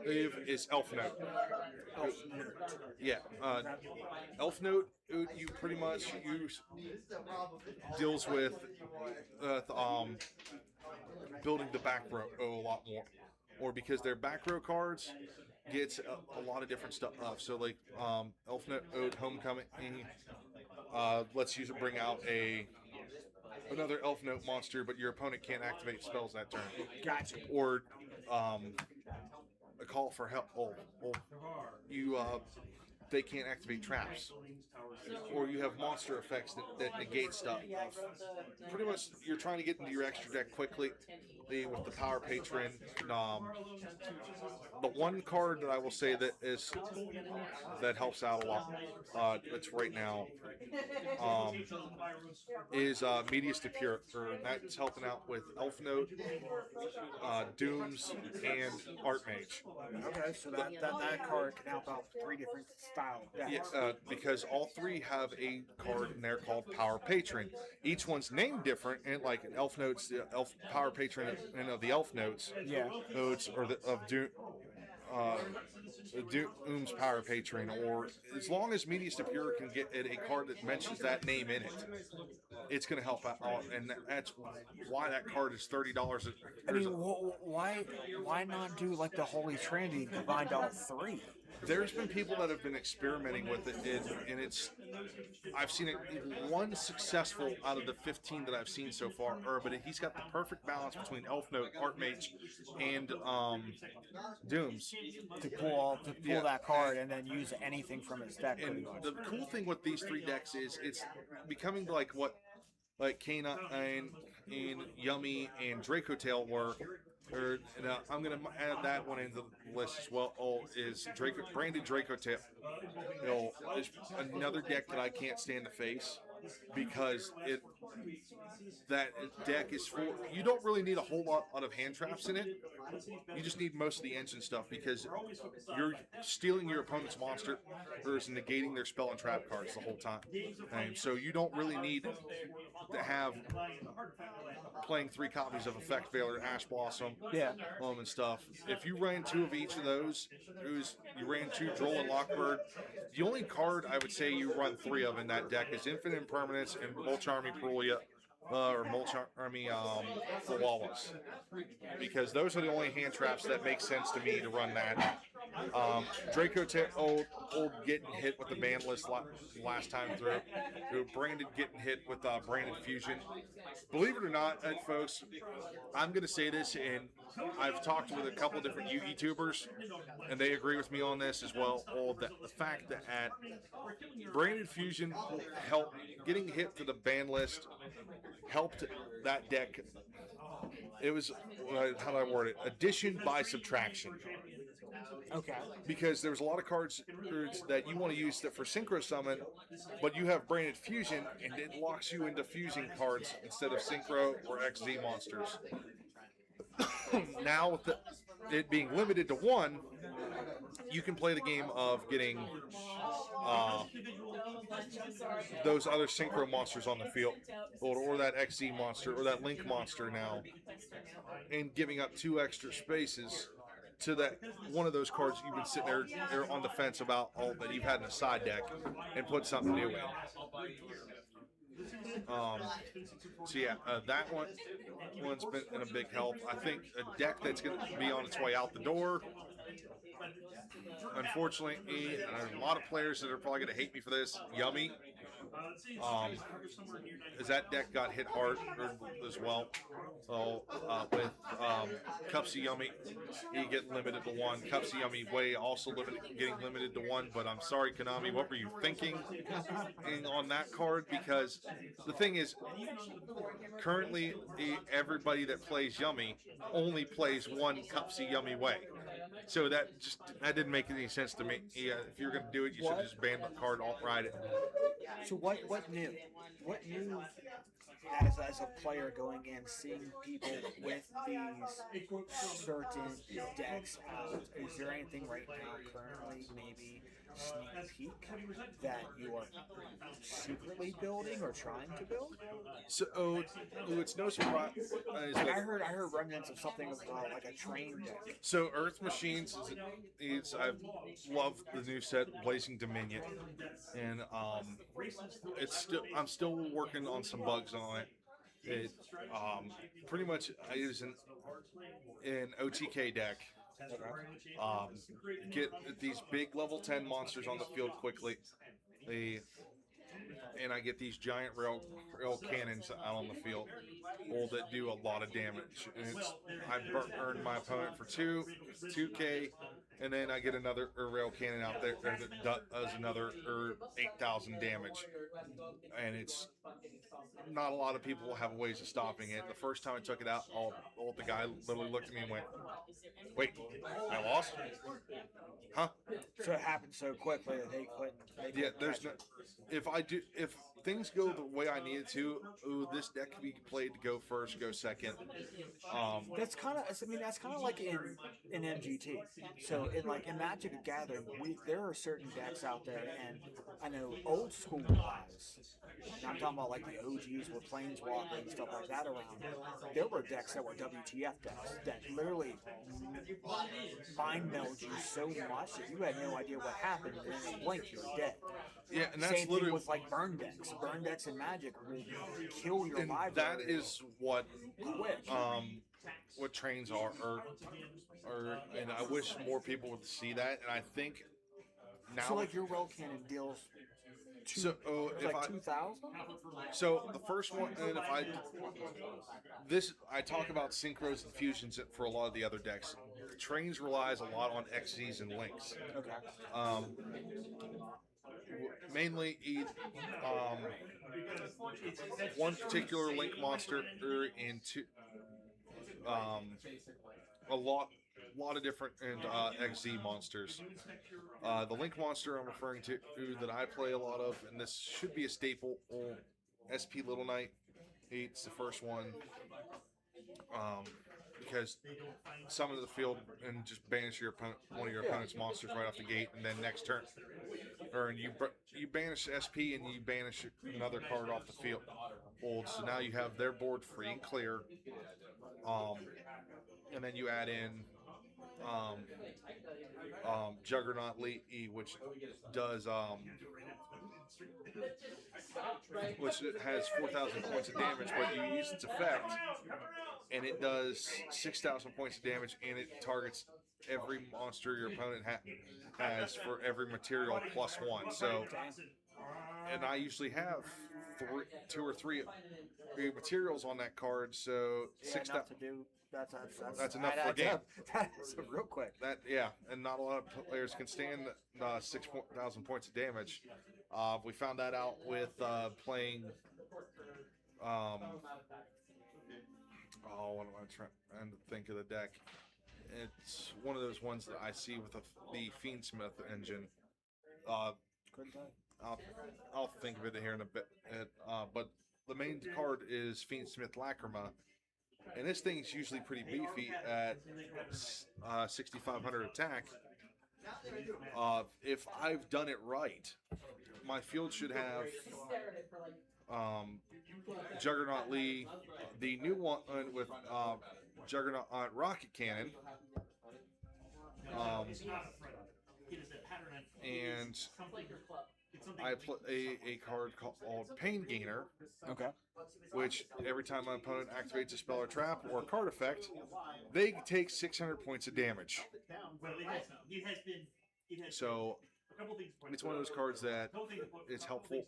is Elf Note. Yeah, Elf Note. You pretty much deals with building the back row a lot more, or because their back row cards gets a lot of different stuff. So like Elf Note Homecoming lets you bring out another Elf Note monster, but your opponent can't activate spells that turn. Gotcha. Or a call for help. They can't activate traps. Or you have monster effects that negate stuff. Pretty much, you're trying to get into your extra deck quickly with the Power Patron. The one card that I will say that helps out a lot, it's right now, is Medius de Pure. That's helping out with Elf Note, Dooms, and Art Mage. Okay, so that card can help out with 3 different style decks. Yeah, because all 3 have a card in there called Power Patron. Each one's named different, and like Elf Notes, the Elf Power Patron, and of the Elf Notes, notes or of Doom's Power Patron, or as long as Medius de Pure can get a card that mentions that name in it, it's going to help out, and that's why that card is $30. I mean, why not do like the Holy Trinity and combine all 3? there's been people that have been experimenting with it, and I've seen it one successful out of the 15 that I've seen so far. But he's got the perfect balance between Elf Note, Archmage, and Dooms. To pull that card and then use anything from his deck. And the cool thing with these 3 decks is it's becoming like what Kana and Yummy and Draco Tail were. I'm going to add that one into the list as well. Is branded Draco Tail. Is another deck that I can't stand to face because that deck is for, you don't really need a whole lot of hand traps in it. You just need most of the engine stuff because you're stealing your opponent's monster versus negating their spell and trap cards the whole time. And so you don't really need to have playing 3 copies of Effect Veiler, Ash Blossom, and stuff. If you ran 2 of each of those, you ran 2 Droll and Lockbird. The only card I would say you run 3 of in that deck is Infinite Impermanence and Mulch Army Perulia, or Mulch Army Flawawas, because those are the only hand traps that make sense to me to run that. Draco old getting hit with the ban list last time through. Branded getting hit with Branded Fusion. Believe it or not, folks, I'm going to say this, and I've talked with a couple different Yu-Gi tubers, and they agree with me on this as well. The fact that Branded Fusion helped getting hit to the ban list helped that deck. It was, how do I word it? Addition by subtraction. Okay. Because there's a lot of cards that you want to use that for Synchro Summon, but you have Branded Fusion, and it locks you into fusing cards instead of Synchro or XZ monsters. Now, with it being limited to 1, you can play the game of getting those other Synchro monsters on the field, or that XZ monster, or that Link monster now, and giving up 2 extra spaces to that one of those cards you've been sitting there on the fence about that you've had in a side deck, and put something new in. That one's been a big help. I think a deck that's going to be on its way out the door, unfortunately, and there's a lot of players that are probably going to hate me for this, Yummy. As that deck got hit hard as well. With Cups of Yummy, he get limited to 1. Cups of Yummy Way also getting limited to 1. But I'm sorry, Konami, what were you thinking on that card? Because the thing is, currently everybody that plays Yummy only plays 1 Cups of Yummy Way. So that didn't make any sense to me. Yeah, if you're going to do it, you should just ban the card outright. So what new? What new as a player going in, seeing people with these certain decks out? Is there anything right now currently, maybe sneak peek, that you are secretly building or trying to build? So it's no surprise. I heard remnants of something like a train deck. So Earth Machines I love the new set Blazing Dominion, and I'm still working on some bugs on it. It pretty much is an OTK deck. Get these big level 10 monsters on the field quickly. And I get these giant rail cannons out on the field, that do a lot of damage. And I earned my opponent for 2K, and then I get another rail cannon out there that does another 8,000 damage. And it's not a lot of people have ways of stopping it. The first time I took it out, the guy literally looked at me and went, "Wait, I lost? Huh?" So it happened so quickly that they couldn't. There's no. If things go the way I need it to, this deck can be played to go first, go second. That's kind of like in MGT. So in Magic the Gathering, there are certain decks out there, and I know old school wise, and I'm talking about like the OGs with Planeswalker and stuff like that around. There were decks that were WTF decks that literally mind meld you so much that you had no idea what happened, and in a blink you're dead. Yeah, and that's Same thing with like burn decks. Burn decks in Magic will kill your library. That is what trains are, and I wish more people would see that. And I think now, So like your rail cannon deals so if I 2,000. so the first one, and if I this I talk about synchros and fusions for a lot of the other decks. Trains relies a lot on XZs and links. Okay. Um, mainly one particular link monster and two a lot of different and XZ monsters. The link monster I'm referring to that I play a lot of, and this should be a staple. SP Little Knight. It's the first one because summon the field and just banish your opponent, one of your opponent's monsters right off the gate, and then next turn, or you banish SP and you banish another card off the field. So now you have their board free and clear, and then you add in Juggernaut Lee, which does which has 4,000 points of damage, but you use its effect, and it does 6,000 points of damage, and it targets every monster your opponent has for every material +1. So, and I usually have two or three materials on that card, so Yeah, 6,000. That's enough for a game. That's real quick. And not a lot of players can stand 6,000 points of damage. We found that out with playing. What am I trying to think of the deck? It's one of those ones that I see with the Fiendsmith engine. I'll think of it here in a bit. But the main card is Fiendsmith Lacrima. And this thing's usually pretty beefy at 6,500 attack. If I've done it right, my field should have Juggernaut Lee, the new one with Juggernaut Rocket Cannon, and I play a card called Pain Gainer. Okay. Which every time my opponent activates a spell or trap or a card effect, they take 600 points of damage. So it's one of those cards that is helpful.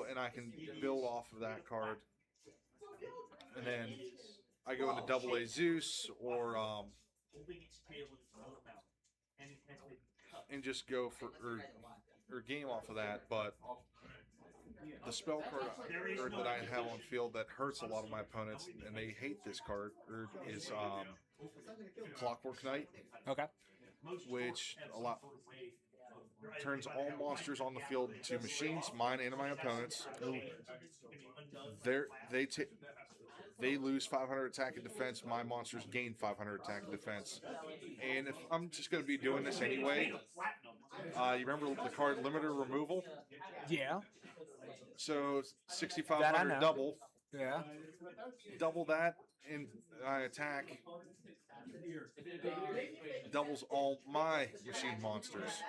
And I can build off of that card. And then I go into Double A Zeus or and just go for or game off of that. But the spell card that I have on field that hurts a lot of my opponents, and they hate this card, is Clockwork Knight. Okay. Which turns all monsters on the field to machines, mine and my opponents. They lose 500 attack and defense. My monsters gain 500 attack and defense. And if I'm just going to be doing this anyway, you remember the card Limiter Removal? Yeah. So 6,500 double. Yeah. Double that and I attack. Doubles all my machine monsters.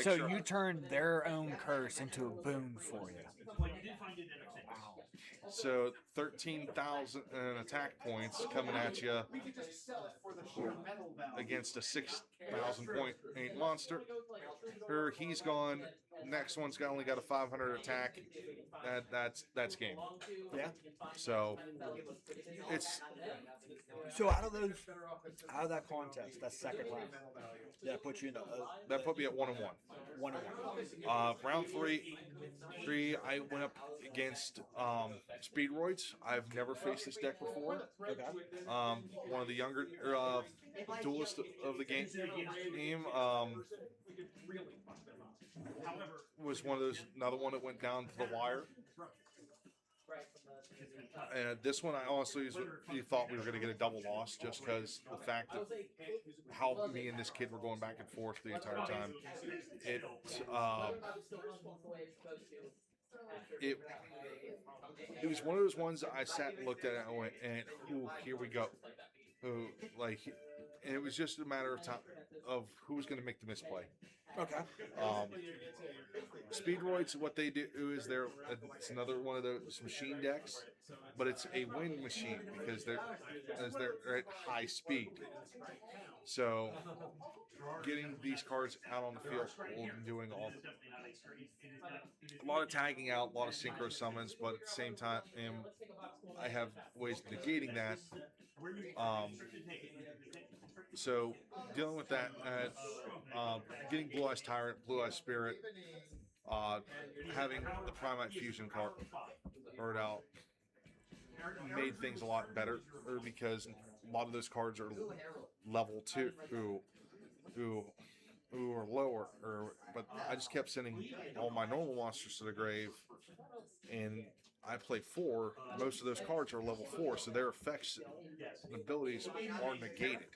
So you turned their own curse into a boon for you. Wow. So 13,000 attack points coming at you against a 6,000 point monster. He's gone. Next one's only got a 500 attack. That's game. Yeah. So it's out of that contest, that second round, that put you in that put me at 1-1. 1-1. Round three, I went up against Speedroids. I've never faced this deck before. Okay. One of the younger duelists of the game. Was one of those, another one that went down to the wire. And this one, I honestly thought we were going to get a double loss just because the fact that how me and this kid were going back and forth the entire time. It was one of those ones that I sat and looked at it and went, ooh, here we go. Ooh, and it was just a matter of time of who was going to make the misplay. Okay. Um, Speedroids, what they do is it's another one of those machine decks, but it's a wind machine because they're at high speed. So getting these cards out on the field, we'll be doing a lot of tagging out, a lot of synchro summons, but at the same time, I have ways of negating that. Um, so dealing with that, getting Blue Eyes Tyrant, Blue Eyes Spirit, uh, having the Primite Fusion card out made things a lot better because a lot of those cards are level 2 who are lower, but I just kept sending all my normal monsters to the grave, and I play 4. Most of those cards are level 4, so their effects and abilities are negated.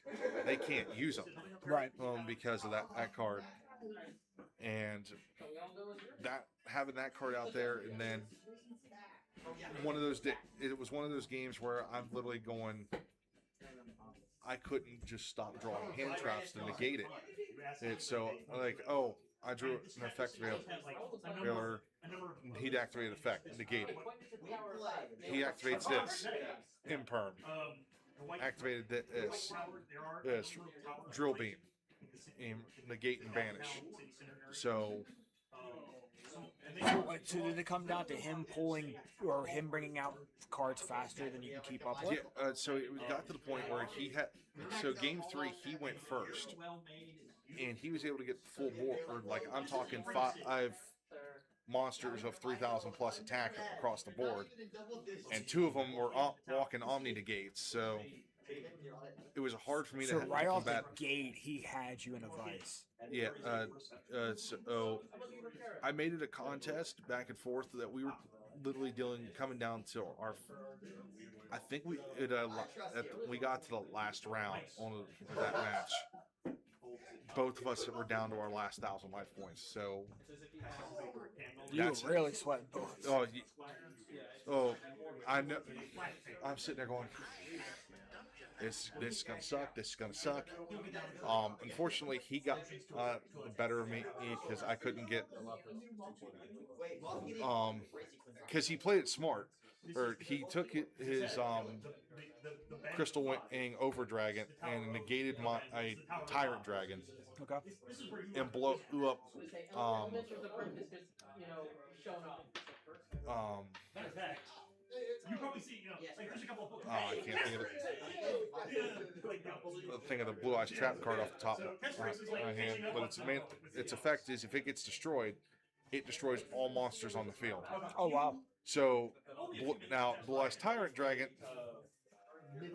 They can't use them, Right. because of that card, and that having that card out there, and then it was one of those games where I'm literally going. I couldn't just stop drawing hand traps to negate it. It's so like, oh, I drew an effect veiler. He'd activate an effect, negate it. He activates this, imperm. Activated this drill beam, negate and banish. So So did it come down to him pulling or him bringing out cards faster than you can keep up with? yeah, so it got to the point where he had. So game 3, he went first, and he was able to get full board. Or like I'm talking 5 monsters of 3,000 plus attack across the board, and 2 of them were walking Omni negates. So it was hard for me So to right off the combat. gate, he had you in a vice. Yeah, so I made it a contest back and forth that we were literally coming down to our. I think we got to the last round on that match. Both of us were down to our last 1,000 life points, so You were really sweating bullets. I know. I'm sitting there going, this is gonna suck. This is gonna suck. Unfortunately, he got the better of me because I couldn't get. Because he played it smart, or he took his Crystal Wing Over Dragon and negated my Tyrant Dragon. Okay. And blew up. I can't think of the Blue Eyes Trap card off the top of my hand, but its effect is if it gets destroyed, it destroys all monsters on the field. Oh wow! So now Blue Eyes Tyrant Dragon,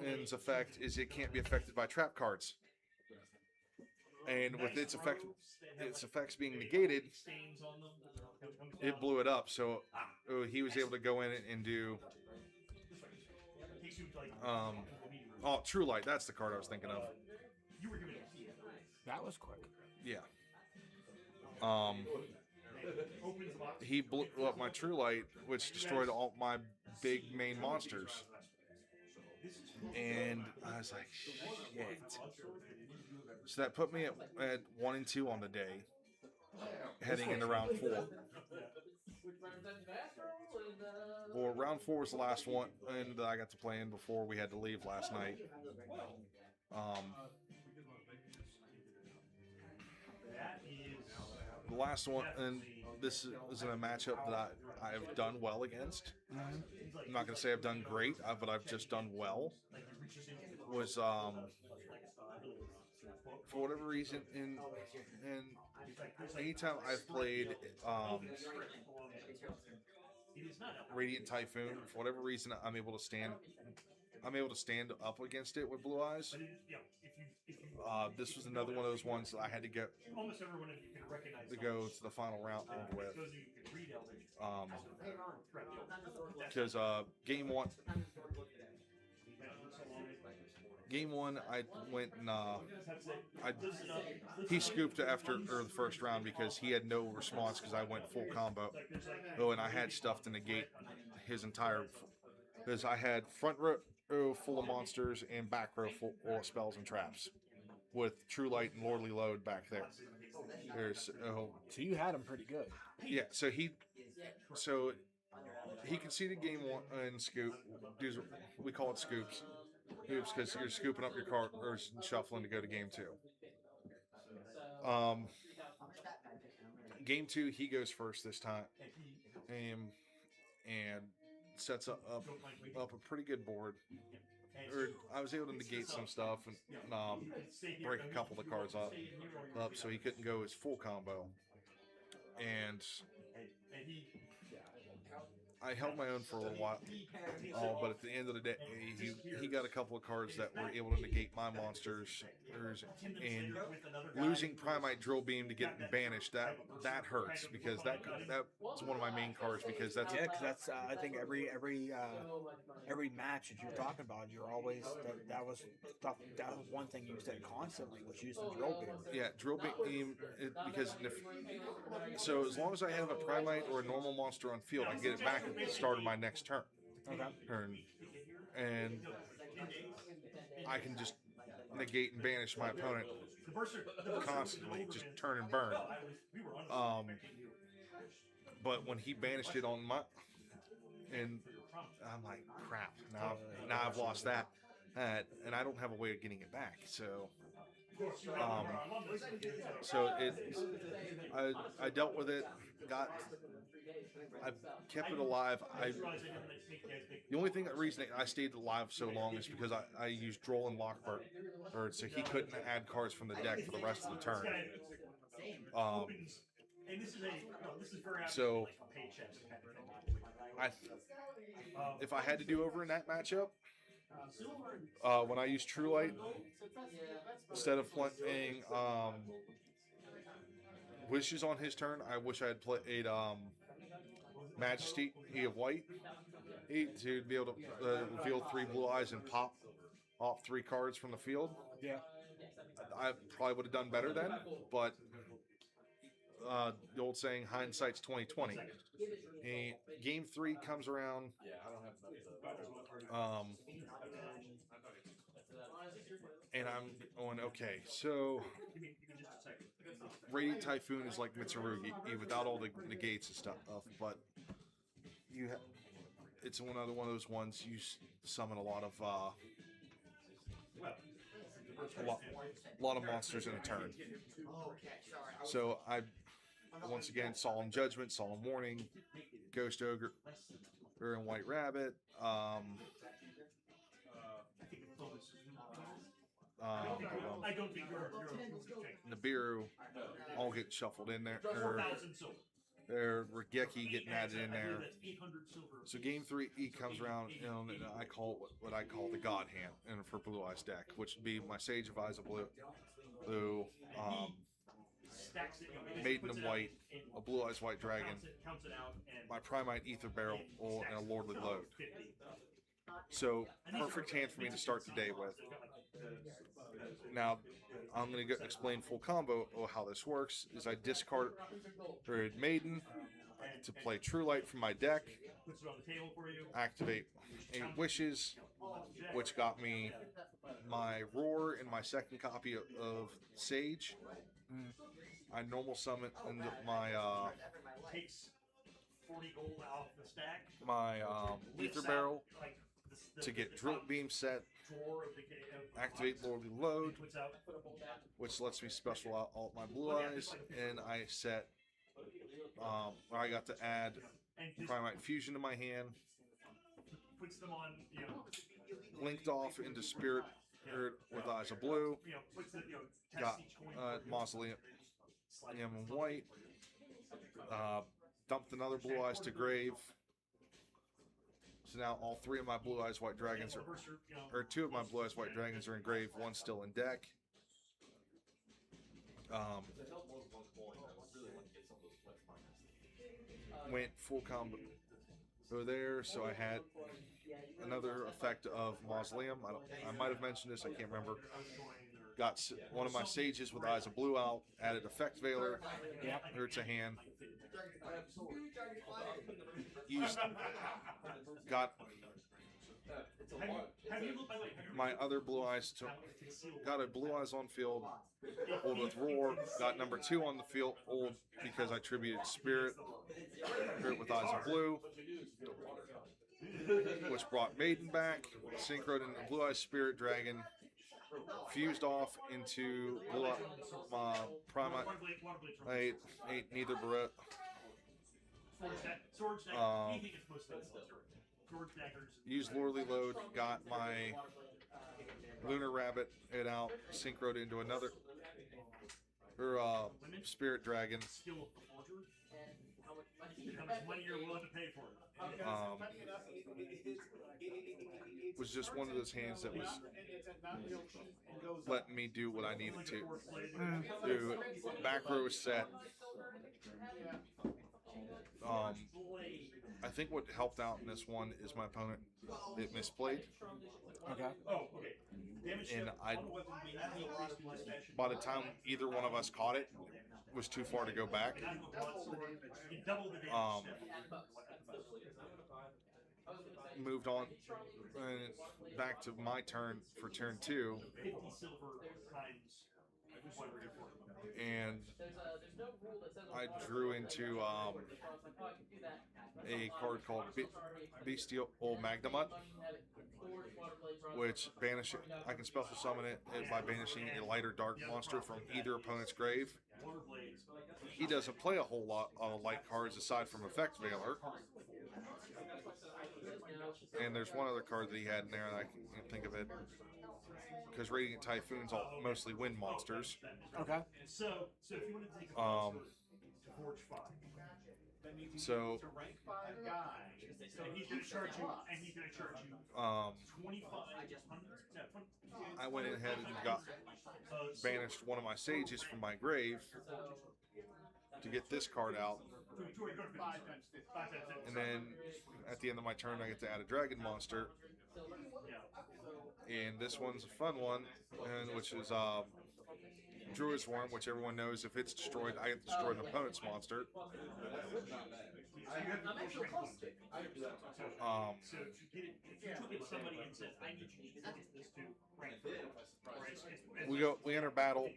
its effect is it can't be affected by trap cards, and with its effects being negated, it blew it up. So he was able to go in and do. True Light. That's the card I was thinking of. That was quick. Yeah. He blew up my True Light, which destroyed all my big main monsters. And I was like, shit. So that put me at 1 and 2 on the day, heading into round 4. Well, round 4 was the last one, and I got to play in before we had to leave last night. The last one, and this is in a matchup that I have done well against. I'm not going to say I've done great, but I've just done well. Was for whatever reason, and anytime I've played Radiant Typhoon, for whatever reason, I'm able to stand up against it with Blue Eyes. This was another one of those ones that I had to go to the final round with. Because Game one, I went and he scooped after the first round because he had no response because I went full combo. Oh, and I had stuff to negate his entire. Because I had front row full of monsters and back row full of spells and traps, with True Light and Lordly Load back there. So you had him pretty good. Yeah, so he conceded game one in scoop. We call it scoops. Scoops because you're scooping up your card or shuffling to go to game two. Game two, he goes first this time, and sets up a pretty good board. Or I was able to negate some stuff and break a couple of the cards up so he couldn't go his full combo. And I held my own for a little while, but at the end of the day, he got a couple of cards that were able to negate my monsters, and losing Primite Drill Beam to get it banished, that hurts, because that's one of my main cards, because that's I think every match that you're talking about, you're always that was one thing you said constantly was using Drill Beam. Yeah, Drill Beam, because so as long as I have a Primite or a normal monster on field, I get it back at the start of my next turn. And I can just negate and banish my opponent constantly, just turn and burn. But when he banished it on my, and I'm like, crap, now I've lost that, and I don't have a way of getting it back. So I dealt with it. I kept it alive. The only reason I stayed alive so long is because I used Droll and Lockbird, so he couldn't add cards from the deck for the rest of the turn. So if I had to do over in that matchup, when I used True Light, instead of playing Wishes on his turn, I wish I had played Majesty, E of White, to be able to reveal 3 blue eyes and pop off 3 cards from the field. Yeah, I probably would have done better then, but the old saying, hindsight's 20/20. Game 3 comes around. And I'm going, okay, so Radiant Typhoon is like Mitsurugi without all the negates and stuff, but it's one of those ones you summon a lot of monsters in a turn. So I once again Solemn Judgment, Solemn Warning, Ghost Ogre, and White Rabbit. Nibiru all get shuffled in there. Regeki getting added in there. So game 3 E comes around, and I call what I call the God Hand, and for Blue Eyes deck, which would be my Sage of Eyes of Blue, Maiden of White, a Blue Eyes White Dragon, my Primite Ether Barrel, and a Lordly Load. So perfect hand for me to start the day with. Now, I'm going to explain full combo of how this works. Is I discard Maiden to play True Light from my deck, activate 8 Wishes, which got me my Roar and my second copy of Sage. I normal summon into my Ether Barrel to get Drill Beam set, activate Lordly Load, which lets me special out all my Blue Eyes, and I set, I got to add Primite Fusion to my hand, linked off into Spirit with Eyes of Blue, got Mausoleum in White, dumped another Blue Eyes to grave. So now all 3 of my Blue Eyes White Dragons or 2 of my Blue Eyes White Dragons are in grave, 1's still in deck. Went full combo over there, so I had another effect of Mausoleum. I might have mentioned this, I can't remember. Got one of my Sages with Eyes of Blue out, added Effect Veiler, hurts a hand. my other Blue Eyes got a Blue Eyes on field, old with Roar, got number 2 on the field, old because I tributed Spirit with Eyes of Blue, which brought Maiden back, synchroed into Blue Eyes Spirit Dragon, fused off into Blue Primate. I ate neither Barrett. Used Lorely Load, got my Lunar Rabbit it out, synchroed into another Spirit Dragon. Was just one of those hands that was letting me do what I needed to. Do back row set. I think what helped out in this one is my opponent, it misplayed. Okay. And by the time either one of us caught it, was too far to go back. Moved on and back to my turn for turn 2. And I drew into a card called Bestial Magnamut, which banishes. I can special summon it by banishing a lighter dark monster from either opponent's grave. He doesn't play a whole lot of light cards aside from Effect Veiler. And there's one other card that he had in there, and I can't think of it. Because Radiant Typhoon's all mostly wind monsters. Okay. So I went ahead and banished one of my sages from my grave to get this card out. And then at the end of my turn, I get to add a dragon monster. And this one's a fun one, which is Druid's Worm, which everyone knows if it's destroyed, I get to destroy an opponent's monster. We enter battle.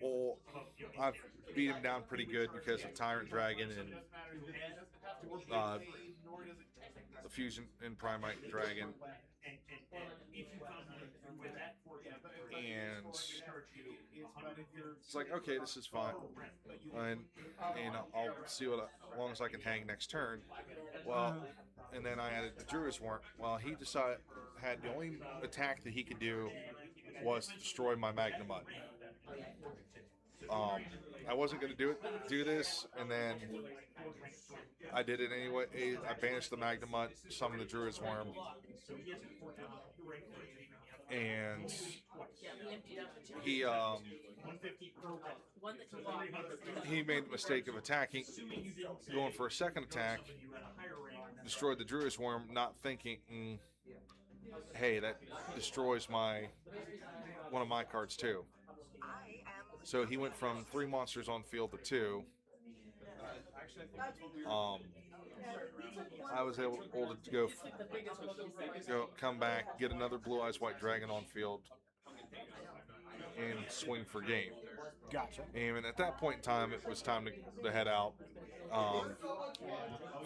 I've beat him down pretty good because of Tyrant Dragon and the Fusion and Primate Dragon. And it's like, okay, this is fine, and I'll see as long as I can hang next turn. Well, and then I added the Druid's Worm. Well, he had the only attack that he could do was to destroy my Magnamut. I wasn't going to do this, and then I did it anyway. I banished the Magnamut, summoned the Druid's Worm, and he made the mistake of attacking, going for a second attack, destroyed the Druid's Worm, not thinking, hey, that destroys one of my cards too. So he went from 3 monsters on field to 2. I was able to come back, get another Blue Eyes White Dragon on field, and swing for game. Gotcha. And at that point in time, it was time to head out.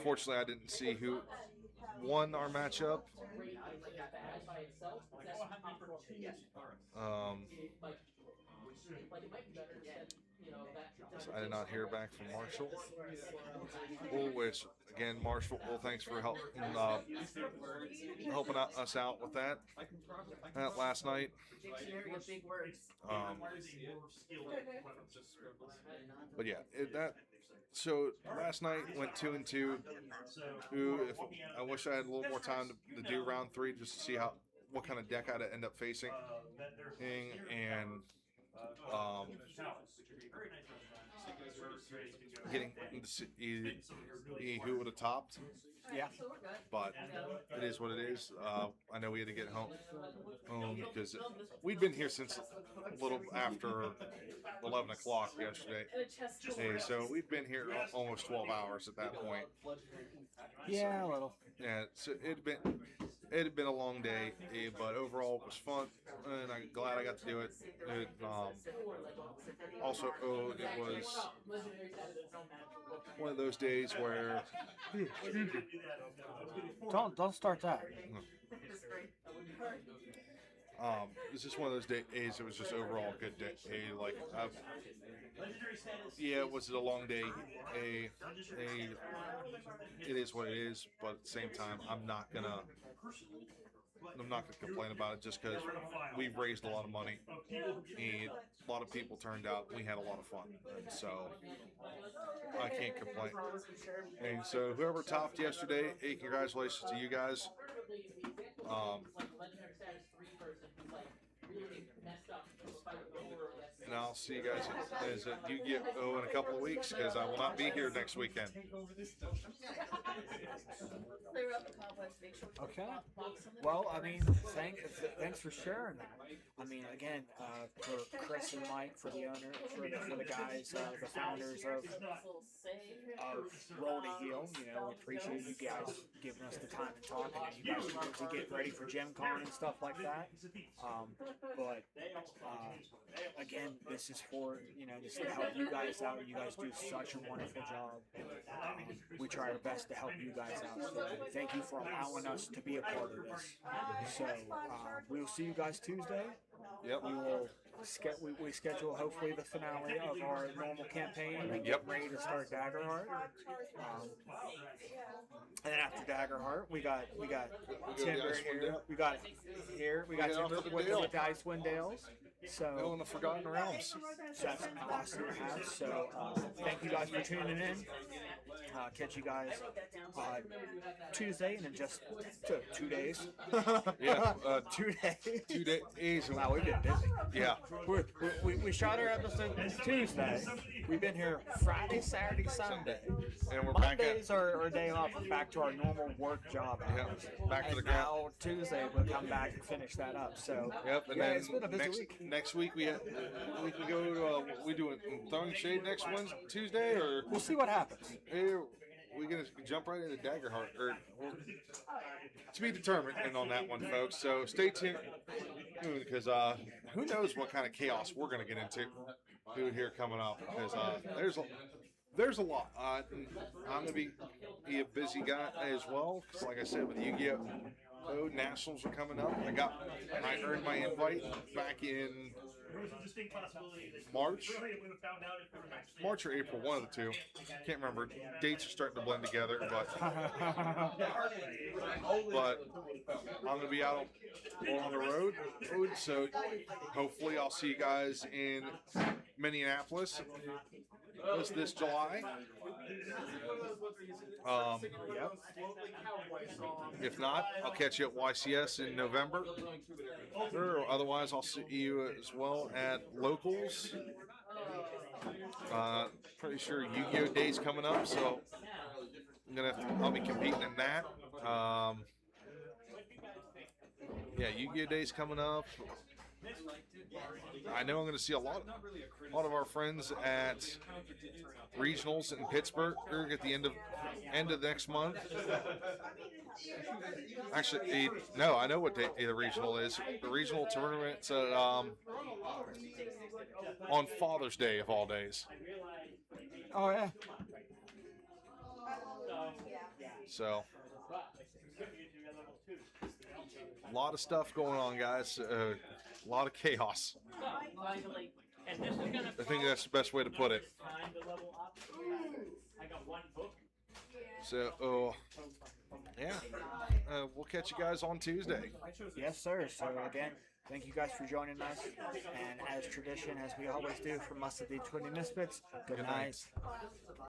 Fortunately, I didn't see who won our matchup. So I did not hear back from Marshall. Which, again, Marshall, thanks for helping us out with that last night. But yeah, so last night went 2-2. I wish I had a little more time to do round 3 just to see what kind of deck I'd end up facing, and getting to see who would have topped. Yeah. But it is what it is. I know we had to get home because we'd been here since a little after 11 o'clock yesterday. Hey, so we've been here almost 12 hours at that point. Yeah, a little. Yeah, so it had been a long day, but overall it was fun, and I'm glad I got to do it. Also, it was one of those days where Don't start that. It was just one of those days. It was just overall a good day. Like, was it a long day? It is what it is. But at the same time, I'm not gonna complain about it just because we've raised a lot of money and a lot of people turned out. We had a lot of fun, and so I can't complain. And so whoever topped yesterday, hey, congratulations to you guys. And I'll see you guys as you get in a couple of weeks because I will not be here next weekend. Okay. Well, I mean, thanks for sharing that. I mean, again, for Chris and Mike, for the owner, for the guys, the founders of Roll2Heal, we appreciate you guys giving us the time to talk and you guys to get ready for Gen Con and stuff like that. But again, this is for just to help you guys out. You guys do such a wonderful job. We try our best to help you guys out. So thank you for allowing us to be a part of this. So we'll see you guys Tuesday. Yep. We will we schedule hopefully the finale of our normal campaign and get ready to start Daggerheart. And then after Daggerheart, we got Timber here. We got Timber with the Icewind Dales. So in the Forgotten Realms. So that's awesome to have. So thank you guys for tuning in. Catch you guys Tuesday and in just 2 days. 2 days. 2 days. Wow, we've been busy. Yeah. We shot our episode Tuesday. We've been here Friday, Saturday, Sunday. And we're Mondays are day off. We're back to our normal work job hours. Yeah. Back to the ground. Now Tuesday we'll come back and finish that up. So and then it's been a busy week. Next week we go to we do it Throwing Shade next Tuesday, or we'll see what happens. We're gonna jump right into Daggerheart, or to be determined, and on that one, folks. So stay tuned because who knows what kind of chaos we're gonna get into here coming up, because there's a lot. I'm gonna be a busy guy as well, because like I said, with Yu-Gi-Oh! Nationals are coming up. I earned my invite back in March or April, one of the two. Can't remember. Dates are starting to blend together, but I'm going to be out on the road, so hopefully I'll see you guys in Minneapolis this July. If not, I'll catch you at YCS in November. Or otherwise, I'll see you as well at locals. Pretty sure Yu-Gi-Oh! Day's coming up, so I'll be competing in that. Yu-Gi-Oh! Day's coming up. I know I'm going to see a lot of our friends at regionals in Pittsburgh at the end of next month. Actually, no, I know what day the regional is. The regional tournament's on Father's Day of all days. Oh yeah. So a lot of stuff going on, guys. A lot of chaos. I think that's the best way to put it. So, we'll catch you guys on Tuesday. Yes, sir. So again, thank you guys for joining us. And as tradition, as we always do from us at D20 Misfits, good night.